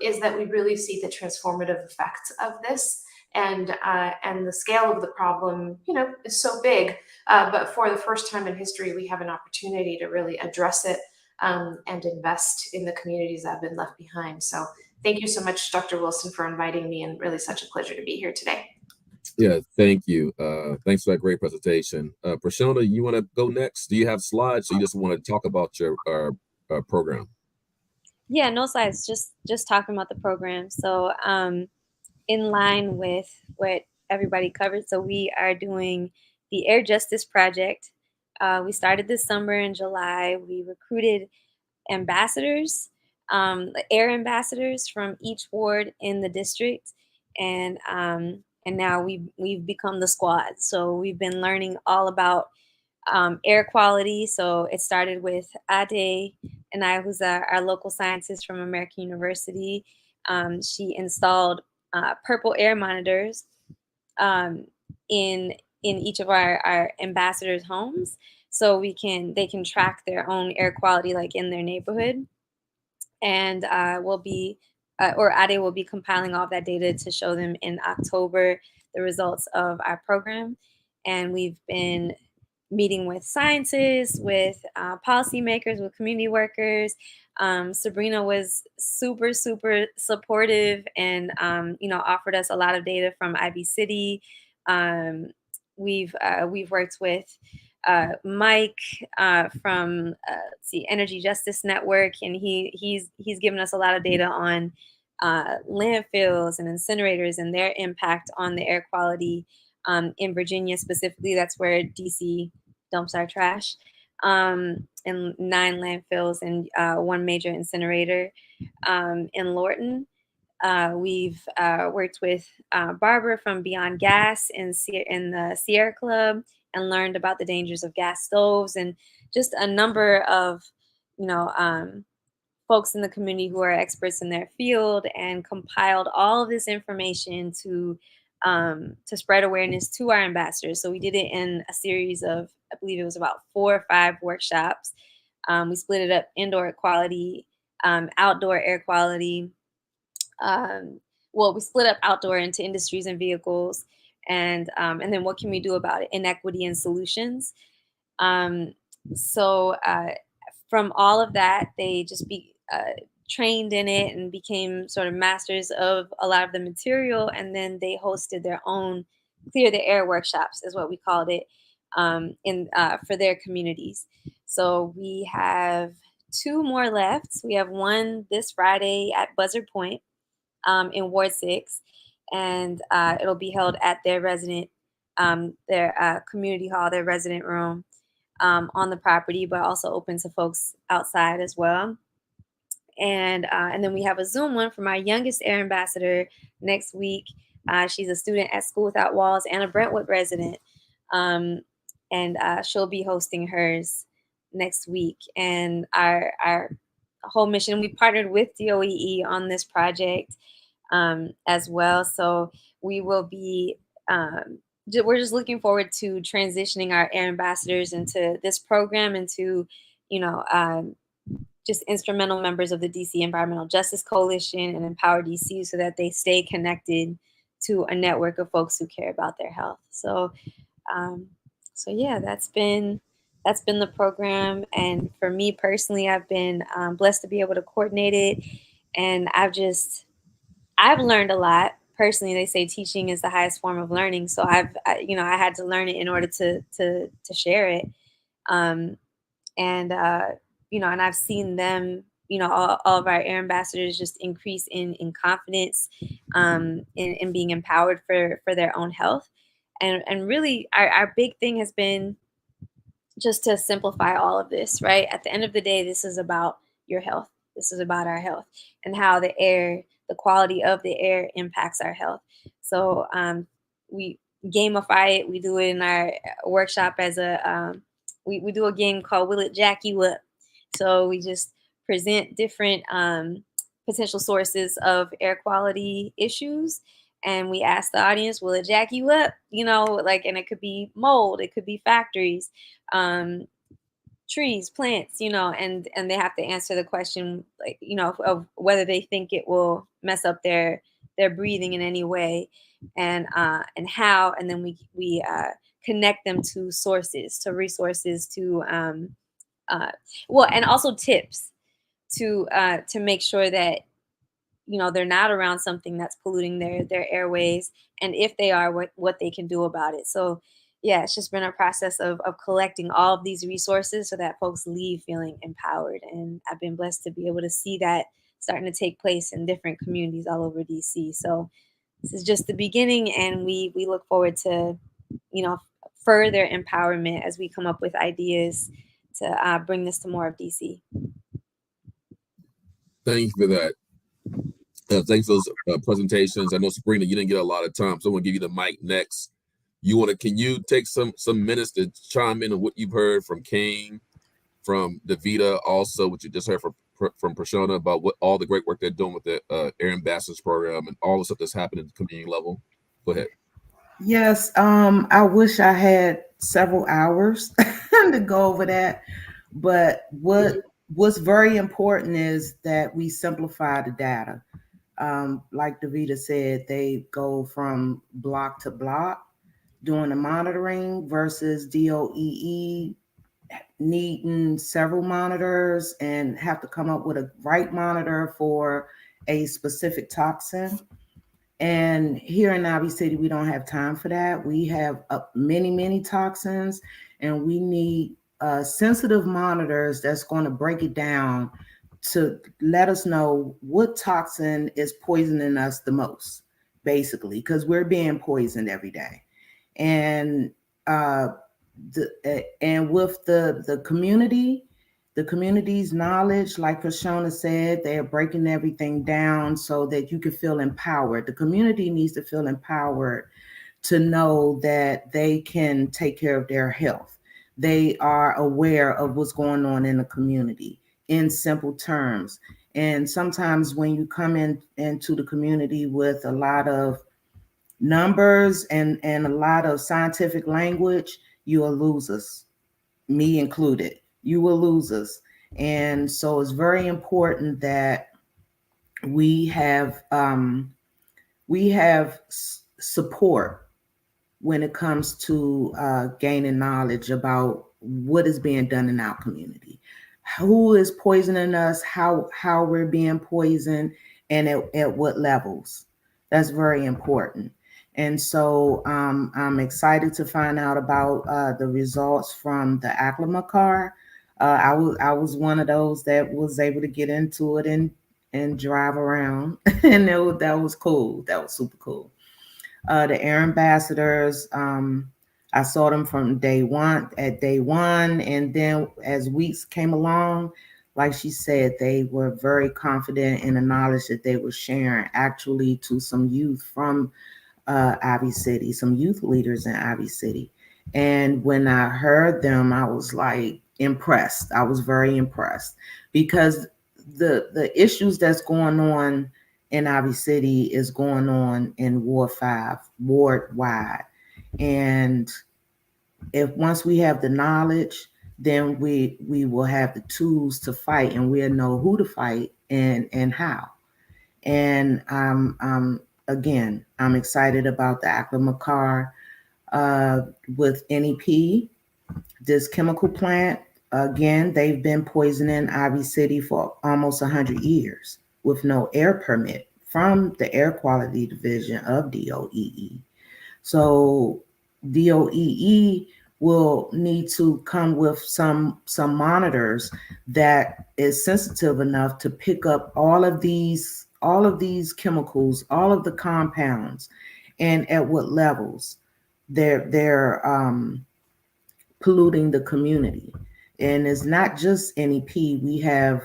is that we really see the transformative effects of this. And the scale of the problem, is so big. But for the first time in history, we have an opportunity to really address it and invest in the communities that have been left behind. So thank you so much, Dr. Wilson, for inviting me, and really such a pleasure to be here today. Yeah, thank you. Thanks for that great presentation. Prashona, you want to go next? Do you have slides, or you just want to talk about your program? Yeah, no slides, just talking about the program. So in line with what everybody covered, so we are doing the Air Justice Project. We started this summer in July. We recruited ambassadors, air ambassadors from each ward in the district, and now we've become the squad. So we've been learning all about air quality. So it started with Ade and I, who's our local scientist from American University. She installed purple air monitors in each of our ambassadors' homes, so they can track their own air quality, like in their neighborhood. And Ade will be compiling all of that data to show them in October the results of our program. And we've been meeting with scientists, with policymakers, with community workers. Sabrina was super, super supportive, and offered us a lot of data from Ivy City. We've worked with Mike from Energy Justice Network, and he's given us a lot of data on landfills and incinerators and their impact on the air quality in Virginia specifically. That's where DC dumps our trash, and 9 landfills and 1 major incinerator in Lorton. We've worked with Barbara from Beyond Gas in the Sierra Club, and learned about the dangers of gas stoves, and just a number of folks in the community who are experts in their field and compiled all of this information to spread awareness to our ambassadors. So we did it in a series of, I believe it was about 4 or 5 workshops. We split it up: indoor air quality, outdoor air quality. We split up outdoor into industries and vehicles, and then what can we do about it? Inequity and solutions. So from all of that, they just trained in it and became sort of masters of a lot of the material. And then they hosted their own Clear the Air workshops, is what we called it, for their communities. So we have 2 more left. We have one this Friday at Buzzard Point in Ward 6, and it'll be held at their community hall, their resident room on the property, but also open to folks outside as well. And then we have a Zoom one from our youngest Air Ambassador next week. She's a student at School Without Walls and a Brentwood resident. And she'll be hosting hers next week. And our whole mission, we partnered with DOEE on this project as well. So we will be, we're just looking forward to transitioning our Air Ambassadors into this program, into, just instrumental members of the DC Environmental Justice Coalition and Empower DC, so that they stay connected to a network of folks who care about their health. So yeah, that's been the program. And for me personally, I've been blessed to be able to coordinate it. And I've learned a lot. Personally, they say teaching is the highest form of learning. So I had to learn it in order to share it. And I've seen them, all of our Air Ambassadors just increase in confidence, in being empowered for their own health. And really, our big thing has been just to simplify all of this, right? At the end of the day, this is about your health. This is about our health and how the quality of the air impacts our health. So we gamify it. We do it in our workshop as we do a game called Will It Jack You Up? So we just present different potential sources of air quality issues. And we ask the audience, will it jack you up? And it could be mold, it could be factories, trees, plants, and they have to answer the question, of whether they think it will mess up their breathing in any way, and how. And then we connect them to sources, to resources, to and also tips to make sure that they're not around something that's polluting their airways, and if they are, what they can do about it. So yeah, it's just been a process of collecting all of these resources so that folks leave feeling empowered. And I've been blessed to be able to see that starting to take place in different communities all over DC. So this is just the beginning, and we look forward to further empowerment as we come up with ideas to bring this to more of DC. Thank you for that. Thanks for those presentations. I know, Sabrina, you didn't get a lot of time, so I'm gonna give you the mic next. Can you take some minutes to chime in on what you've heard from Kane, from Davita, also what you just heard from Prashona, about what all the great work they're doing with the Air Ambassadors program and all the stuff that's happening at the community level? Go ahead. Yes, I wish I had several hours to go over that, but what's very important is that we simplify the data. Like Davita said, they go from block to block doing the monitoring versus DOEE needing several monitors and have to come up with a right monitor for a specific toxin. And here in Ivy City, we don't have time for that. We have many toxins, and we need sensitive monitors that's going to break it down to let us know what toxin is poisoning us the most, basically, because we're being poisoned every day. And with the community, the community's knowledge, like Prashona said, they are breaking everything down so that you can feel empowered. The community needs to feel empowered to know that they can take care of their health. They are aware of what's going on in the community, in simple terms. And sometimes when you come into the community with a lot of numbers and a lot of scientific language, you will lose us, me included. You will lose us. And so it's very important that we have support when it comes to gaining knowledge about what is being done in our community, who is poisoning us, how we're being poisoned, and at what levels. That's very important. And so I'm excited to find out about the results from the Aclima car. I was one of those that was able to get into it and drive around, and that was cool. That was super cool. The air ambassadors, I saw them from day one, and then as weeks came along, like she said, they were very confident in the knowledge that they were sharing actually to some youth from Ivy City, some youth leaders in Ivy City. And when I heard them, I was like impressed. I was very impressed because the issues that's going on in Ivy City is going on in Ward 5, ward wide. And if once we have the knowledge, then we will have the tools to fight, and we'll know who to fight and how. And again, I'm excited about the Aclima car with NEP, this chemical plant. Again, they've been poisoning Ivy City for almost 100 years with no air permit from the Air Quality Division of DOEE. So DOEE will need to come with some monitors that is sensitive enough to pick up all of these chemicals, all of the compounds, and at what levels they're polluting the community. And it's not just NEP. We have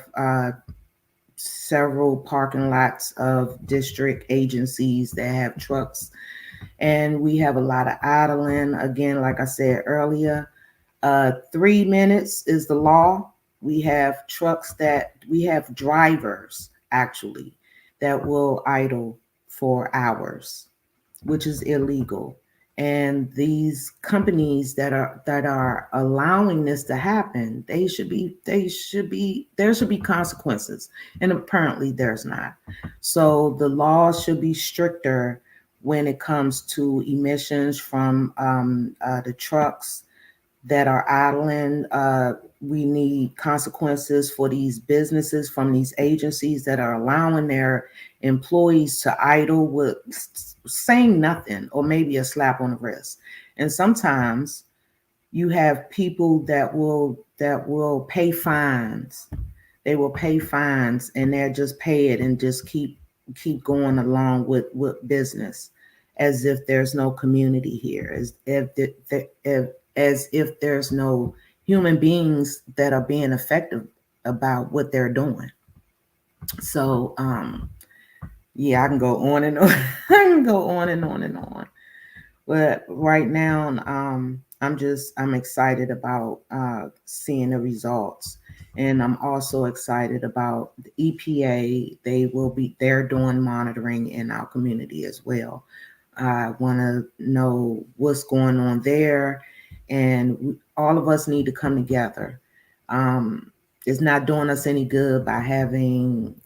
several parking lots of district agencies that have trucks, and we have a lot of idling. Again, like I said earlier, 3 minutes is the law. We have drivers actually that will idle for hours, which is illegal. And these companies that are allowing this to happen, there should be consequences. And apparently there's not. So the laws should be stricter when it comes to emissions from the trucks that are idling. We need consequences for these businesses from these agencies that are allowing their employees to idle with saying nothing, or maybe a slap on the wrist. And sometimes you have people that will pay fines. They will pay fines, and they'll just pay it and just keep going along with business, as if there's no community here, as if there's no human beings that are being affected about what they're doing. So yeah, I can go on and on. I can go on and on and on. But right now, I'm excited about seeing the results. And I'm also excited about the EPA. They're doing monitoring in our community as well. I want to know what's going on there. And all of us need to come together. It's not doing us any good by having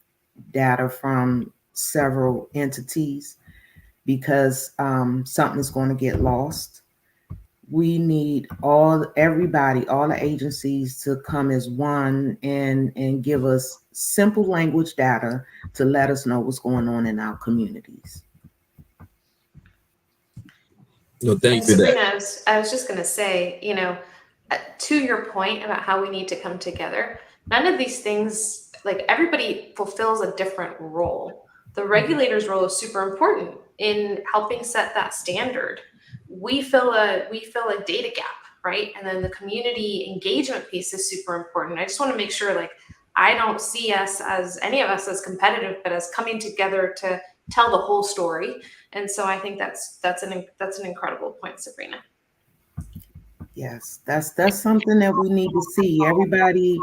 data from several entities, because something is going to get lost. We need everybody, all the agencies to come as one and give us simple language data to let us know what's going on in our communities. No, thank you for Sabrina, that. I was just going to say, to your point about how we need to come together, none of these things, like, everybody fulfills a different role. The regulator's role is super important in helping set that standard. We fill a data gap, right? And then the community engagement piece is super important. I just want to make sure, like, I don't see any of us as competitive, but as coming together to tell the whole story. And so I think that's an incredible point, Sabrina. Yes, that's something that we need to see. Everybody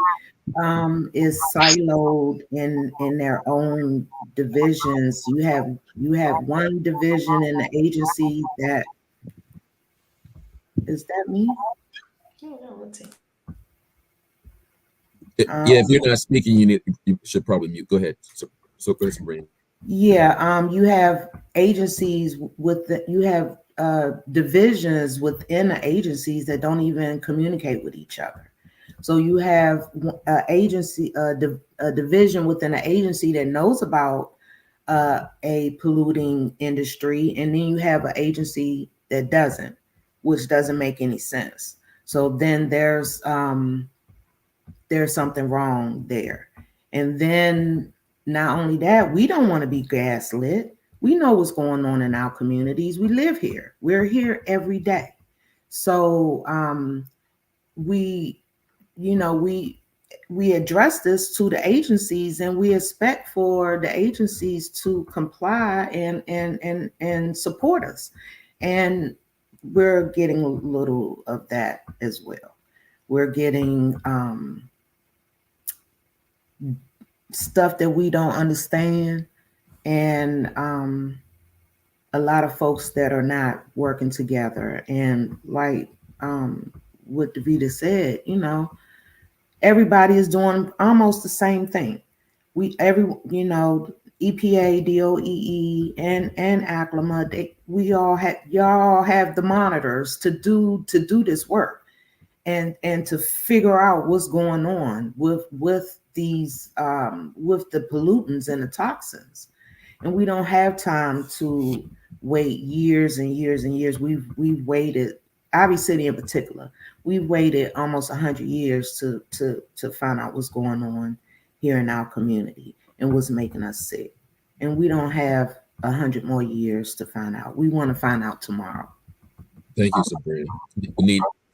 is siloed in their own divisions. You have one division in the agency that is that me? Oh, no, let's see. Yeah, if you're not speaking, you should probably mute. Go ahead. So go ahead, Sabrina. Yeah, you have agencies you have divisions within the agencies that don't even communicate with each other. So you have a division within an agency that knows about a polluting industry, and then you have an agency that doesn't, which doesn't make any sense. So then there's something wrong there. And then not only that, we don't want to be gaslit. We know what's going on in our communities. We live here. We're here every day. So we, we address this to the agencies, and we expect for the agencies to comply and support us. And we're getting a little of that as well. We're getting stuff that we don't understand, and a lot of folks that are not working together. And like what Davida said, everybody is doing almost the same thing. EPA, DOEE, and ACLIMA, y'all have the monitors to do this work and to figure out what's going on with these with the pollutants and the toxins. And we don't have time to wait years and years and years. We've waited, Ivy City in particular, we've waited almost 100 years to find out what's going on here in our community and what's making us sick. And we don't have 100 more years to find out. We want to find out tomorrow. Thank you, Sabrina.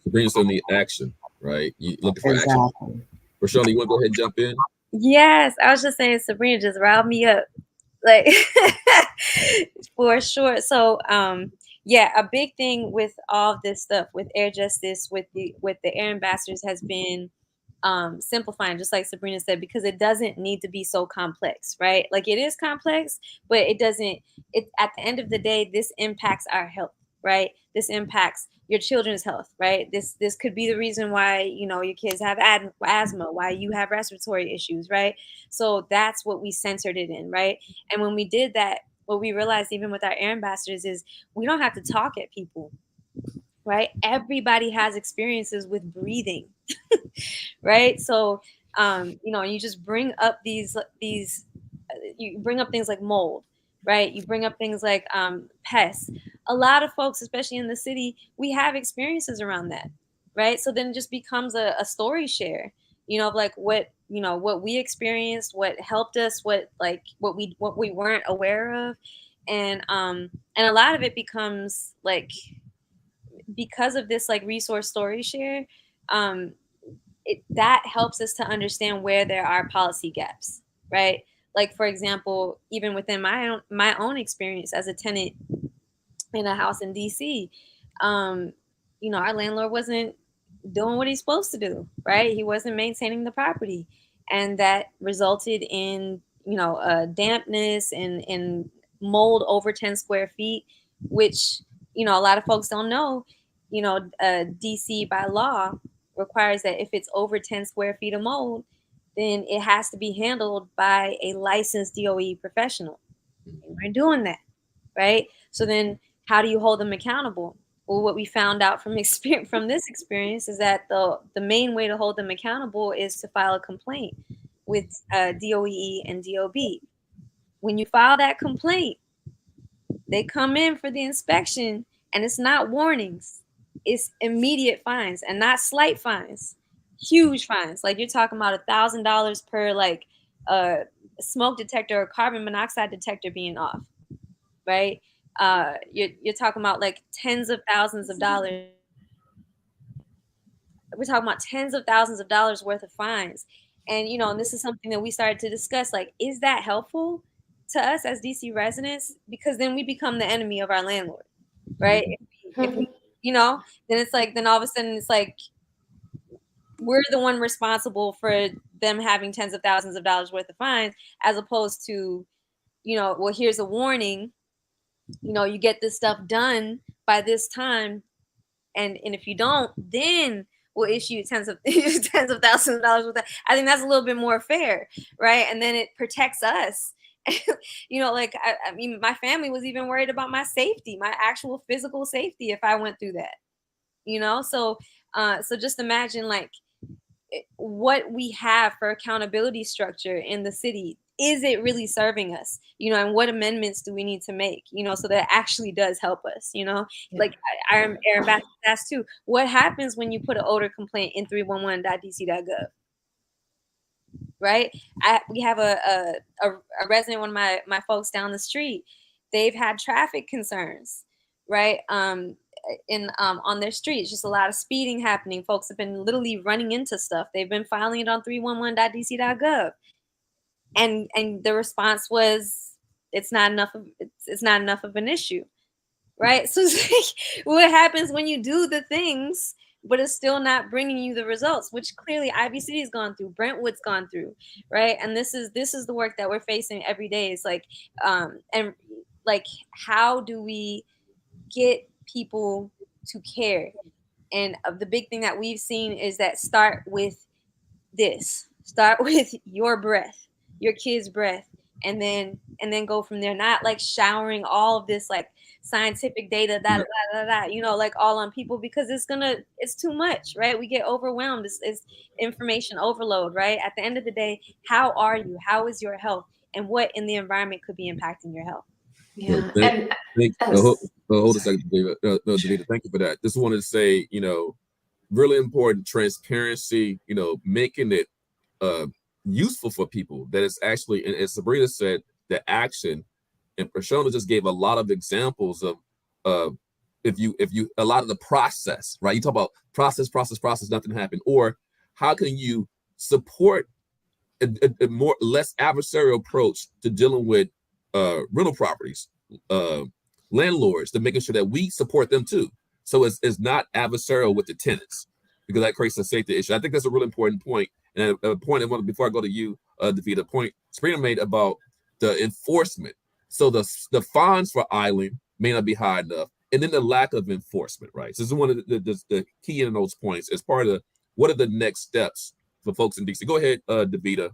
Sabrina still need action, right? You looking for action. Roshana, you want to go ahead and jump in? Yes, I was just saying, Sabrina just riled me up, like for sure. So, yeah, a big thing with all this stuff with air justice, with the air ambassadors, has been simplifying, just like Sabrina said, because it doesn't need to be so complex, right? Like, it is complex, but it doesn't. It, at the end of the day, this impacts our health, right? This impacts your children's health, right? This could be the reason why your kids have asthma, why you have respiratory issues, right? So that's what we centered it in, right? And when we did that, what we realized, even with our air ambassadors, is we don't have to talk at people, right? Everybody has experiences with breathing, right? So you just bring up these you bring up things like mold, right? You bring up things like pests. A lot of folks, especially in the city, we have experiences around that, right? So then it just becomes a story share, of like what we experienced, what helped us, what we weren't aware of. And a lot of it becomes like, because of this like resource story share, that helps us to understand where there are policy gaps, right? Like, for example, even within my own experience as a tenant in a house in DC, our landlord wasn't doing what he's supposed to do, right? He wasn't maintaining the property, and that resulted in dampness and mold over 10 square feet, which a lot of folks don't know. DC by law requires that if it's over 10 square feet of mold, then it has to be handled by a licensed DOE professional. And we're doing that, right? So then how do you hold them accountable? Well, what we found out from this experience is that the main way to hold them accountable is to file a complaint with DOE and DOB. When you file that complaint, they come in for the inspection, and it's not warnings. It's immediate fines, and not slight fines, huge fines. Like, you're talking about $1,000 per like smoke detector or carbon monoxide detector being off, right? You're talking about like tens of thousands of dollars. We're talking about tens of thousands of dollars worth of fines. And and this is something that we started to discuss, like, is that helpful to us as DC residents? Because then we become the enemy of our landlord, right? If we then it's like, then all of a sudden it's like we're the one responsible for them having tens of thousands of dollars worth of fines, as opposed to, well, here's a warning, you get this stuff done by this time, and if you don't, then we'll issue tens of thousands of dollars with that. I think that's a little bit more fair, right? And then it protects us. Like I mean, my family was even worried about my safety, my actual physical safety, if I went through that. So just imagine like what we have for accountability structure in the city. Is it really serving us? And what amendments do we need to make? So that it actually does help us. Like Aaron Bass asked too. What happens when you put an odor complaint in 311.dc.gov? Right? We have a resident, one of my folks down the street. They've had traffic concerns, right? On their streets, just a lot of speeding happening. Folks have been literally running into stuff. They've been filing it on 311.dc.gov, and the response was it's not enough of an issue, right? So it's like, what happens when you do the things but it's still not bringing you the results, which clearly Ivy City has gone through, Brentwood's gone through, right? And this is the work that we're facing every day. It's like, and like, how do we get people to care? And the big thing that we've seen is that start with your breath, your kid's breath, and then go from there. Not like showering all of this like scientific data like all on people, because it's too much, right? We get overwhelmed. It's information overload, right? At the end of the day, how are you? How is your health? And what in the environment could be impacting your health? Yeah. Hold a second, David. Davida, thank you for that. Just wanted to say, really important transparency, making it useful for people, that it's actually, and as Sabrina said, the action. And Prashona just gave a lot of examples of if you a lot of the process, right? You talk about process, nothing happened. Or how can you support a less adversarial approach to dealing with rental properties, landlords, to making sure that we support them too. So it's not adversarial with the tenants, because that creates a safety issue. I think that's a really important point. And a point I want, before I go to you, Davida, point Sabrina made about the enforcement. So the fines for idling may not be high enough, and then the lack of enforcement, right? So this is one of the key in those points as part of what are the next steps for folks in DC. Go ahead, Davida.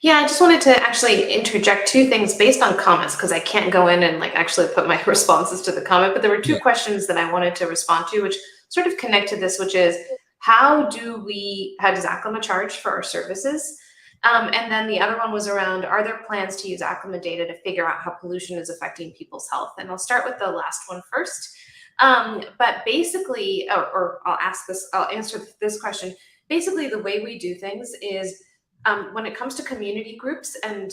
Yeah, I just wanted to actually interject two things based on comments, because I can't go in and like actually put my responses to the comment, but there were two questions that I wanted to respond to, which sort of connect to this, which is how does ACLIMA charge for our services? And then the other one was around, are there plans to use ACLIMA data to figure out how pollution is affecting people's health? And I'll start with the last one first. But basically, or I'll answer this question. Basically, the way we do things is when it comes to community groups and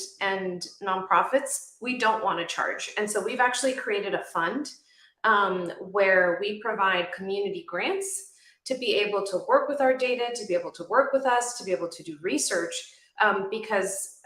nonprofits, we don't want to charge. And so we've actually created a fund where we provide community grants to be able to work with our data, to be able to work with us, to be able to do research. Because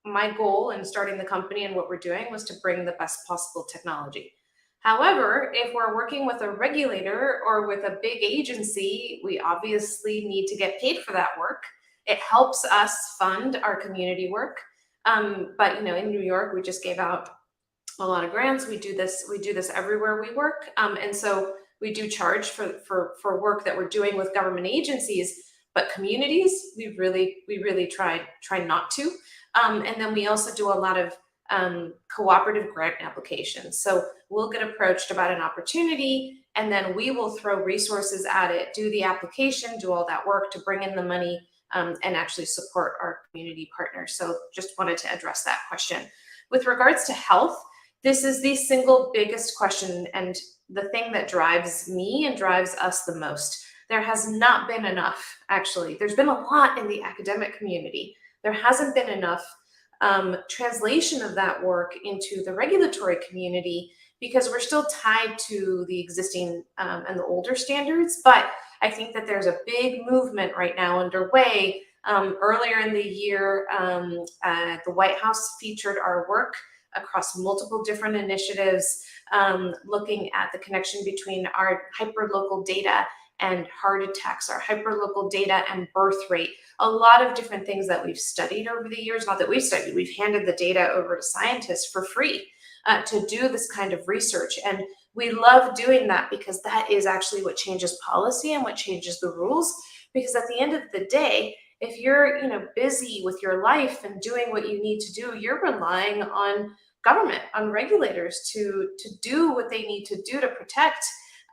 my goal in starting the company and what we're doing was to bring the best possible technology. However, if we're working with a regulator or with a big agency, we obviously need to get paid for that work. It helps us fund our community work. But in New York, we just gave out a lot of grants. We do this everywhere we work. And so we do charge for work that we're doing with government agencies. But communities, we really try not to. And then we also do a lot of cooperative grant applications. So we'll get approached about an opportunity, and then we will throw resources at it, do the application, do all that work to bring in the money, and actually support our community partners. So just wanted to address that question. With regards to health, this is the single biggest question, and the thing that drives me and drives us the most. There has not been enough, actually. There's been a lot in the academic community. There hasn't been enough translation of that work into the regulatory community, because we're still tied to the existing and the older standards. But I think that there's a big movement right now underway. Earlier in the year, the White House featured our work across multiple different initiatives, looking at the connection between our hyperlocal data and heart attacks, our hyperlocal data and birth rate, a lot of different things that we've studied over the years. Not that we've studied, we've handed the data over to scientists for free to do this kind of research. And we love doing that because that is actually what changes policy and what changes the rules. Because at the end of the day, if you're busy with your life and doing what you need to do, you're relying on government, on regulators to do what they need to do to protect.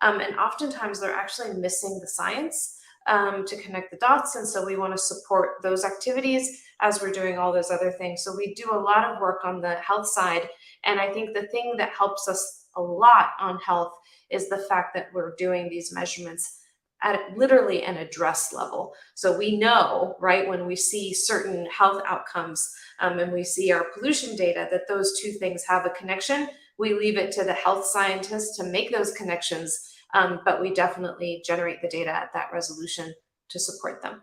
And oftentimes they're actually missing the science to connect the dots. And so we want to support those activities as we're doing all those other things. So we do a lot of work on the health side. And I think the thing that helps us a lot on health is the fact that we're doing these measurements at literally an address level. So we know, right, when we see certain health outcomes and we see our pollution data, that those two things have a connection. We leave it to the health scientists to make those connections, but we definitely generate the data at that resolution to support them.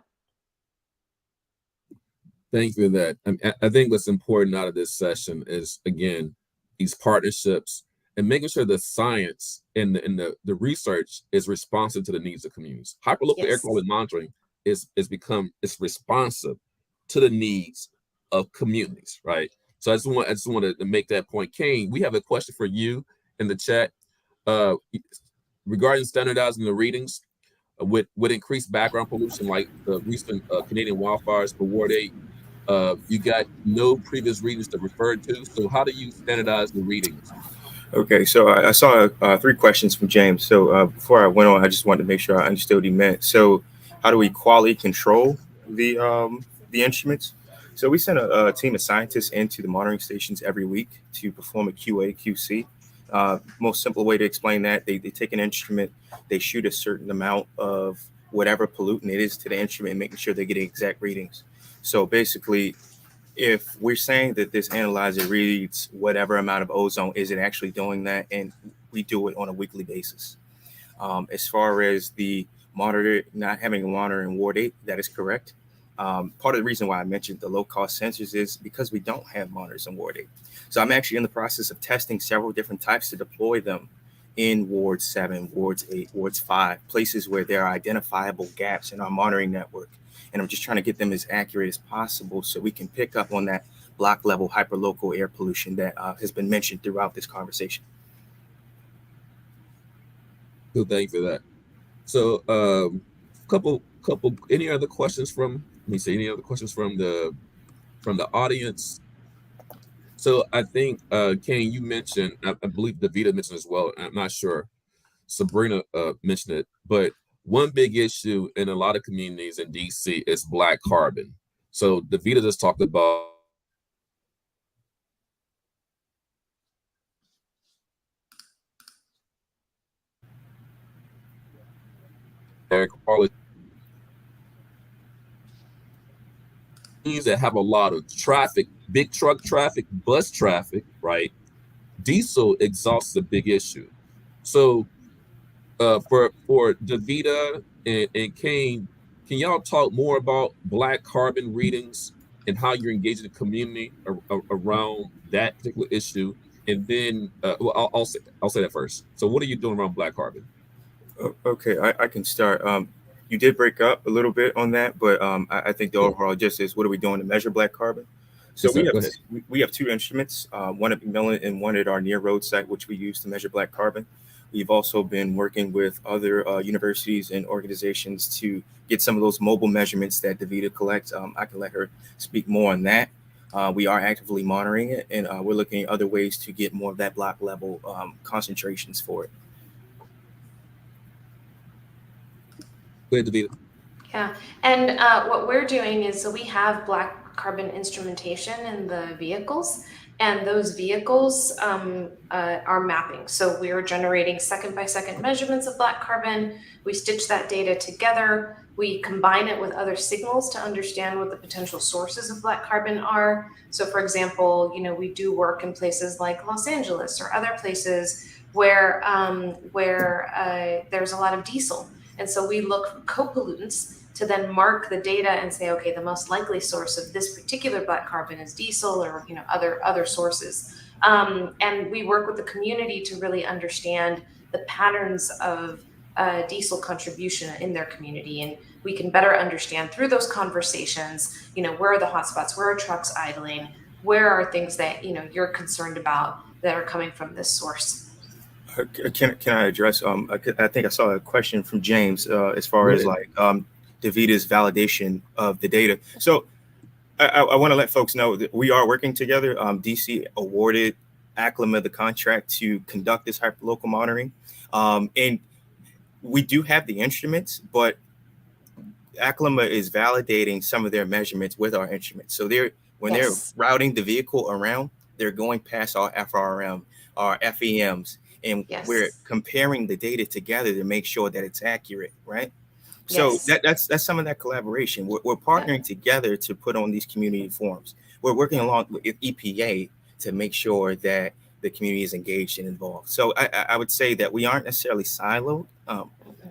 Thank you for that. I think what's important out of this session is, again, these partnerships and making sure the science and the research is responsive to the needs of communities. Hyperlocal air quality monitoring is responsive to the needs of communities, right? So I just wanted to make that point. Kane, we have a question for you in the chat regarding standardizing the readings with increased background pollution, like the recent Canadian wildfires for Ward 8. You got no previous readings to refer to. So how do you standardize the readings? Okay, so I saw 3 questions from James. So before I went on, I just wanted to make sure I understood what he meant. So how do we quality control the instruments? So we send a team of scientists into the monitoring stations every week to perform a QA, QC. Most simple way to explain that, they take an instrument, they shoot a certain amount of whatever pollutant it is to the instrument, making sure they're getting exact readings. So basically, if we're saying that this analyzer reads whatever amount of ozone, is it actually doing that? And we do it on a weekly basis. As far as the monitor, not having a monitor in Ward 8, that is correct. Part of the reason why I mentioned the low-cost sensors is because we don't have monitors in Ward 8. So I'm actually in the process of testing several different types to deploy them in Ward 7, Wards 8, Wards 5, places where there are identifiable gaps in our monitoring network. And I'm just trying to get them as accurate as possible so we can pick up on that block level hyperlocal air pollution that has been mentioned throughout this conversation. Good, thank you for that. So couple any other questions from any other questions from the audience? So I think Kane, you mentioned, I believe Davida mentioned as well, I'm not sure Sabrina mentioned it, but one big issue in a lot of communities in DC is black carbon. So Davida just talked about air quality that have a lot of traffic, big truck traffic, bus traffic, right? Diesel exhaust is a big issue. So for Davida and Kane, can y'all talk more about black carbon readings and how you're engaging the community around that particular issue? And then well, I'll say that first. So what are you doing around black carbon? Okay, I can start. You did break up a little bit on that, but I think the overall gist is, what are we doing to measure black carbon? So we have 2 instruments, one at McMillan and one at our near road site, which we use to measure black carbon. We've also been working with other universities and organizations to get some of those mobile measurements that Davida collects. I can let her speak more on that. We are actively monitoring it, and we're looking at other ways to get more of that block level concentrations for it. Go ahead, Davida. Yeah, and what we're doing is, so we have black carbon instrumentation in the vehicles, and those vehicles are mapping. So we are generating second by second measurements of black carbon. We stitch that data together. We combine it with other signals to understand what the potential sources of black carbon are. So for example, we do work in places like Los Angeles or other places where there's a lot of diesel. And so we look for co-pollutants to then mark the data and say, okay, the most likely source of this particular black carbon is diesel or other sources. And we work with the community to really understand the patterns of diesel contribution in their community, and we can better understand through those conversations, where are the hotspots, where are trucks idling, where are things that you're concerned about that are coming from this source. Can I address? I think I saw a question from James as far Go as ahead. like Davita's validation of the data. So I want to let folks know that we are working together. DC awarded Aclima the contract to conduct this hyperlocal monitoring, and we do have the instruments, but Aclima is validating some of their measurements with our instruments. So when they're routing the vehicle around, they're going past our FRM, our FEMs, and we're comparing the data together to make sure that it's accurate, right? So that's some of that collaboration. We're partnering together to put on these community forums. We're working along with EPA to make sure that the community is engaged and involved. So I would say that we aren't necessarily siloed.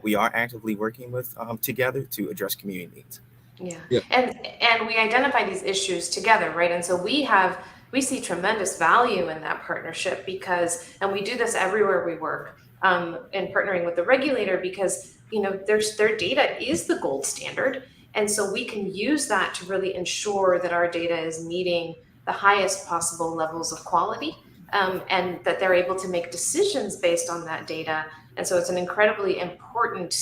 We are actively working with together to address community needs. Yeah. And we identify these issues together, right? And so we see tremendous value in that partnership and we do this everywhere we work, in partnering with the regulator, because their data is the gold standard, and so we can use that to really ensure that our data is meeting the highest possible levels of quality, and that they're able to make decisions based on that data. And so it's an incredibly important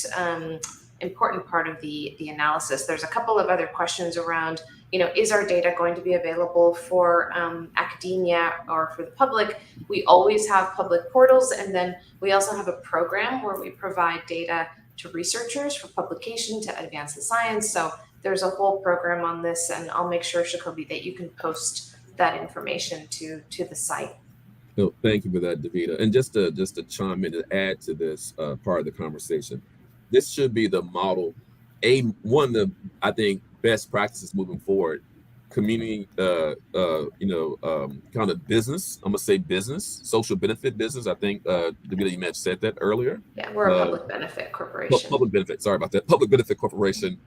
part of the analysis. There's a couple of other questions around, is our data going to be available for academia or for the public? We always have public portals, and then we also have a program where we provide data to researchers for publication to advance the science. So there's a whole program on this, and I'll make sure, Shakobi, that you can post that information to the site. No, thank you for that, Davita. And just to chime in and add to this part of the conversation, this should be the model, one of the, I think, best practices moving forward. Community, kind of business. I'm gonna say business, social benefit business. I think Davita, you may have said that earlier. Yeah, we're a public benefit corporation. Public benefit. Sorry about that. Public benefit corporation.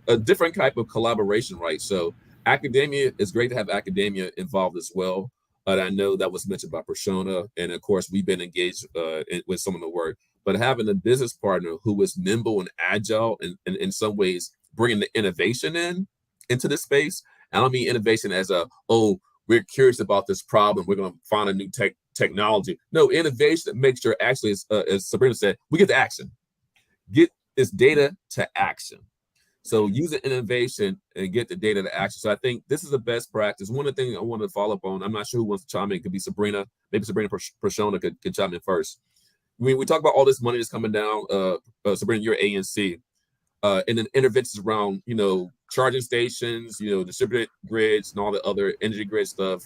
A different type of collaboration, right? So academia, it's great to have academia involved as well. But I know that was mentioned by Prashona, and of course we've been engaged with some of the work. But having a business partner who is nimble and agile, and in some ways bringing the innovation into this space. I don't mean innovation as we're curious about this problem, we're going to find a new technology. No, innovation that makes sure, actually, as Sabrina said, we get to action. Get this data to action. So using innovation and get the data to action. So I think this is the best practice. One of the things I wanted to follow up on, I'm not sure who wants to chime in. It could be Sabrina. Maybe Sabrina Prashona could chime in first. When we talk about all this money that's coming down, Sabrina, you're ANC, and then interventions around, charging stations, distributed grids and all the other energy grid stuff,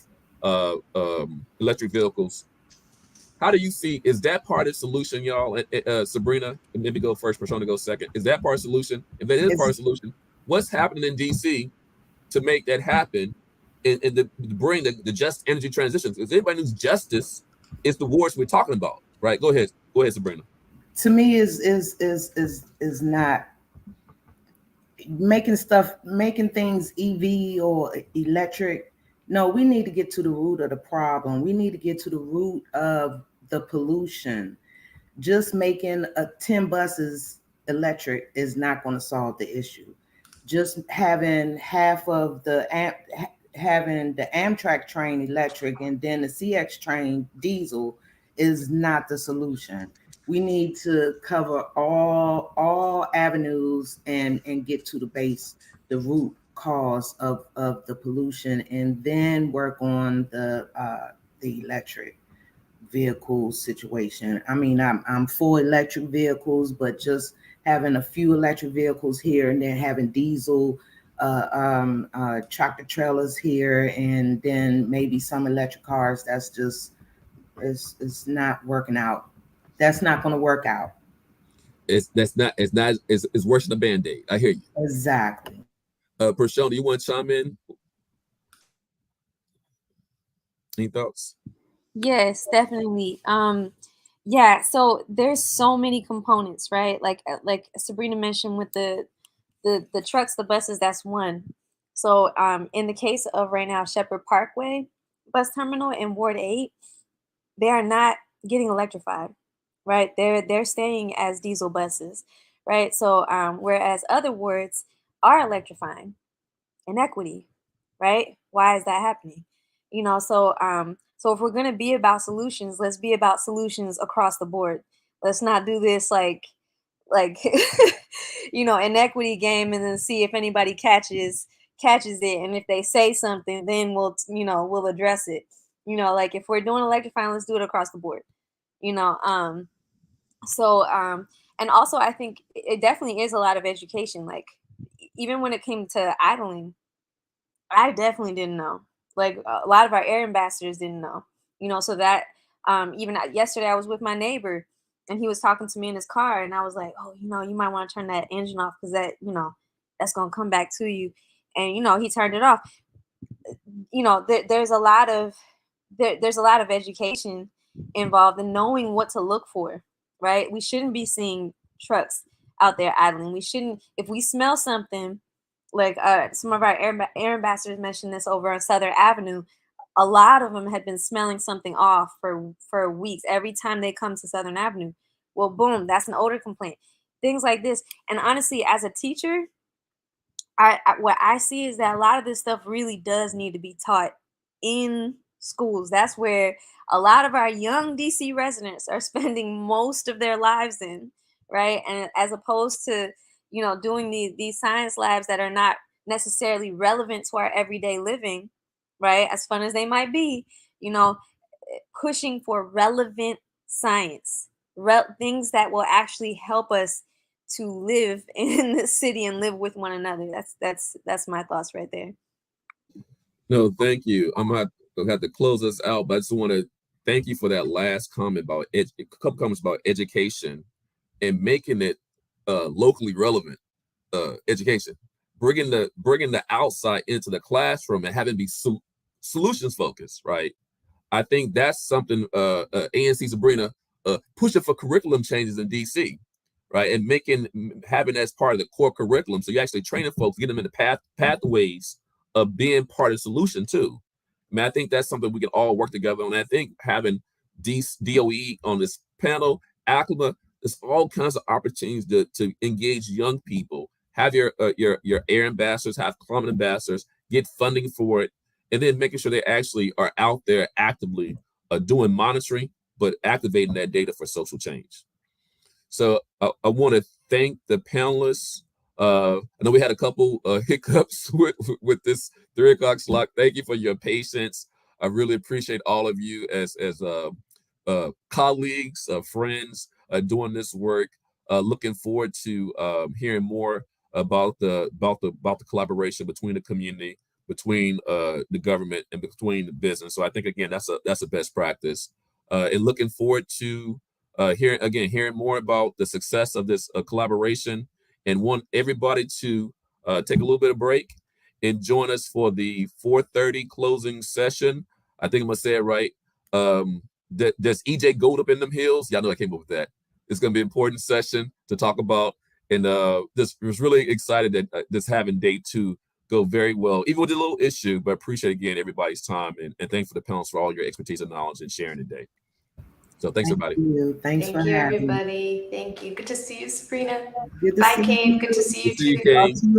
electric vehicles. How do you see, is that part of the solution, y'all? Sabrina, and maybe go first, Prashona go second. Is that part of the solution? If that is part of the solution, what's happening in DC to make that happen and to bring the just energy transitions? Because everybody knows justice is the wars we're talking about, right? Go ahead, Sabrina. To me, is not making things EV or electric. No, we need to get to the root of the problem. We need to get to the root of the pollution. Just making 10 buses electric is not going to solve the issue. Just having half of having the Amtrak train electric and then the CX train diesel is not the solution. We need to cover all avenues and get to the base, the root cause of the pollution, and then work on the electric vehicle situation. I mean, I'm for electric vehicles, but just having a few electric vehicles here and then having diesel tractor trailers here and then maybe some electric cars, that's just it's not working out. That's not going to work out. It's worse than a Band-Aid. I hear you. Exactly. Prashona, you want to chime in? Any thoughts? Yes, definitely. Yeah, so there's so many components, right? Like Sabrina mentioned with the trucks, the buses, that's one. So in the case of right now, Shepherd Parkway bus terminal in Ward 8, they are not getting electrified, right? They're staying as diesel buses, right? So whereas other wards are electrifying. Inequity, right? Why is that happening? So if we're gonna be about solutions, let's be about solutions across the board. Let's not do this like inequity game and then see if anybody catches it, and if they say something, then we'll address it. Like if we're doing electrifying, let's do it across the board. You know, so and also I think it definitely is a lot of education. Like even when it came to idling, I definitely didn't know. Like a lot of our air ambassadors didn't know. So that even yesterday I was with my neighbor and he was talking to me in his car and I was like, oh, you might want to turn that engine off because that's gonna come back to you. And he turned it off. There's a lot of there's a lot of education involved in knowing what to look for, right? We shouldn't be seeing trucks out there idling. We shouldn't, if we smell something, like some of our air ambassadors mentioned this over on Southern Avenue. A lot of them had been smelling something off for weeks. Every time they come to Southern Avenue, well, boom, that's an odor complaint. Things like this. And honestly, as a teacher, what I see is that a lot of this stuff really does need to be taught in schools. That's where a lot of our young DC residents are spending most of their lives in, right? And as opposed to doing these science labs that are not necessarily relevant to our everyday living, right? As fun as they might be, pushing for relevant science, things that will actually help us to live in the city and live with one another. That's my thoughts right there. No, thank you. I'm gonna have to close us out, but I just want to thank you for that last comment about a couple comments about education and making it locally relevant education, bringing the outside into the classroom and having it be solutions focused, right? I think that's something ANC Sabrina pushing for curriculum changes in DC, right? And having as part of the core curriculum, so you're actually training folks, getting them in the pathways of being part of the solution too. I mean, I think that's something we can all work together on. I think having DOE on this panel, ACLMA, there's all kinds of opportunities to engage young people. Have your air ambassadors, have climate ambassadors, get funding for it, and then making sure they actually are out there actively doing monitoring, but activating that data for social change. So I want to thank the panelists. I know we had a couple hiccups with this 3 o'clock slot. Thank you for your patience. I really appreciate all of you as colleagues, friends doing this work. Looking forward to hearing more about the collaboration between the community, between the government, and between the business. So I think again that's a best practice. And looking forward to hearing more about the success of this collaboration, and want everybody to take a little bit of break and join us for the 4:30 closing session. I think I'm gonna say it right. There's EJ Gold up in them hills. Y'all know I came up with that. It's gonna be an important session to talk about, and this was really excited that this having day 2 go very well, even with a little issue. But appreciate again everybody's time, and thanks for the panelists for all your expertise and knowledge and sharing today. So thanks everybody. Thanks for having me. Everybody. Thank you. Good to see you, Sabrina. Good to Bye, see Kane. you. Good to see you Good to see you, too. Kane.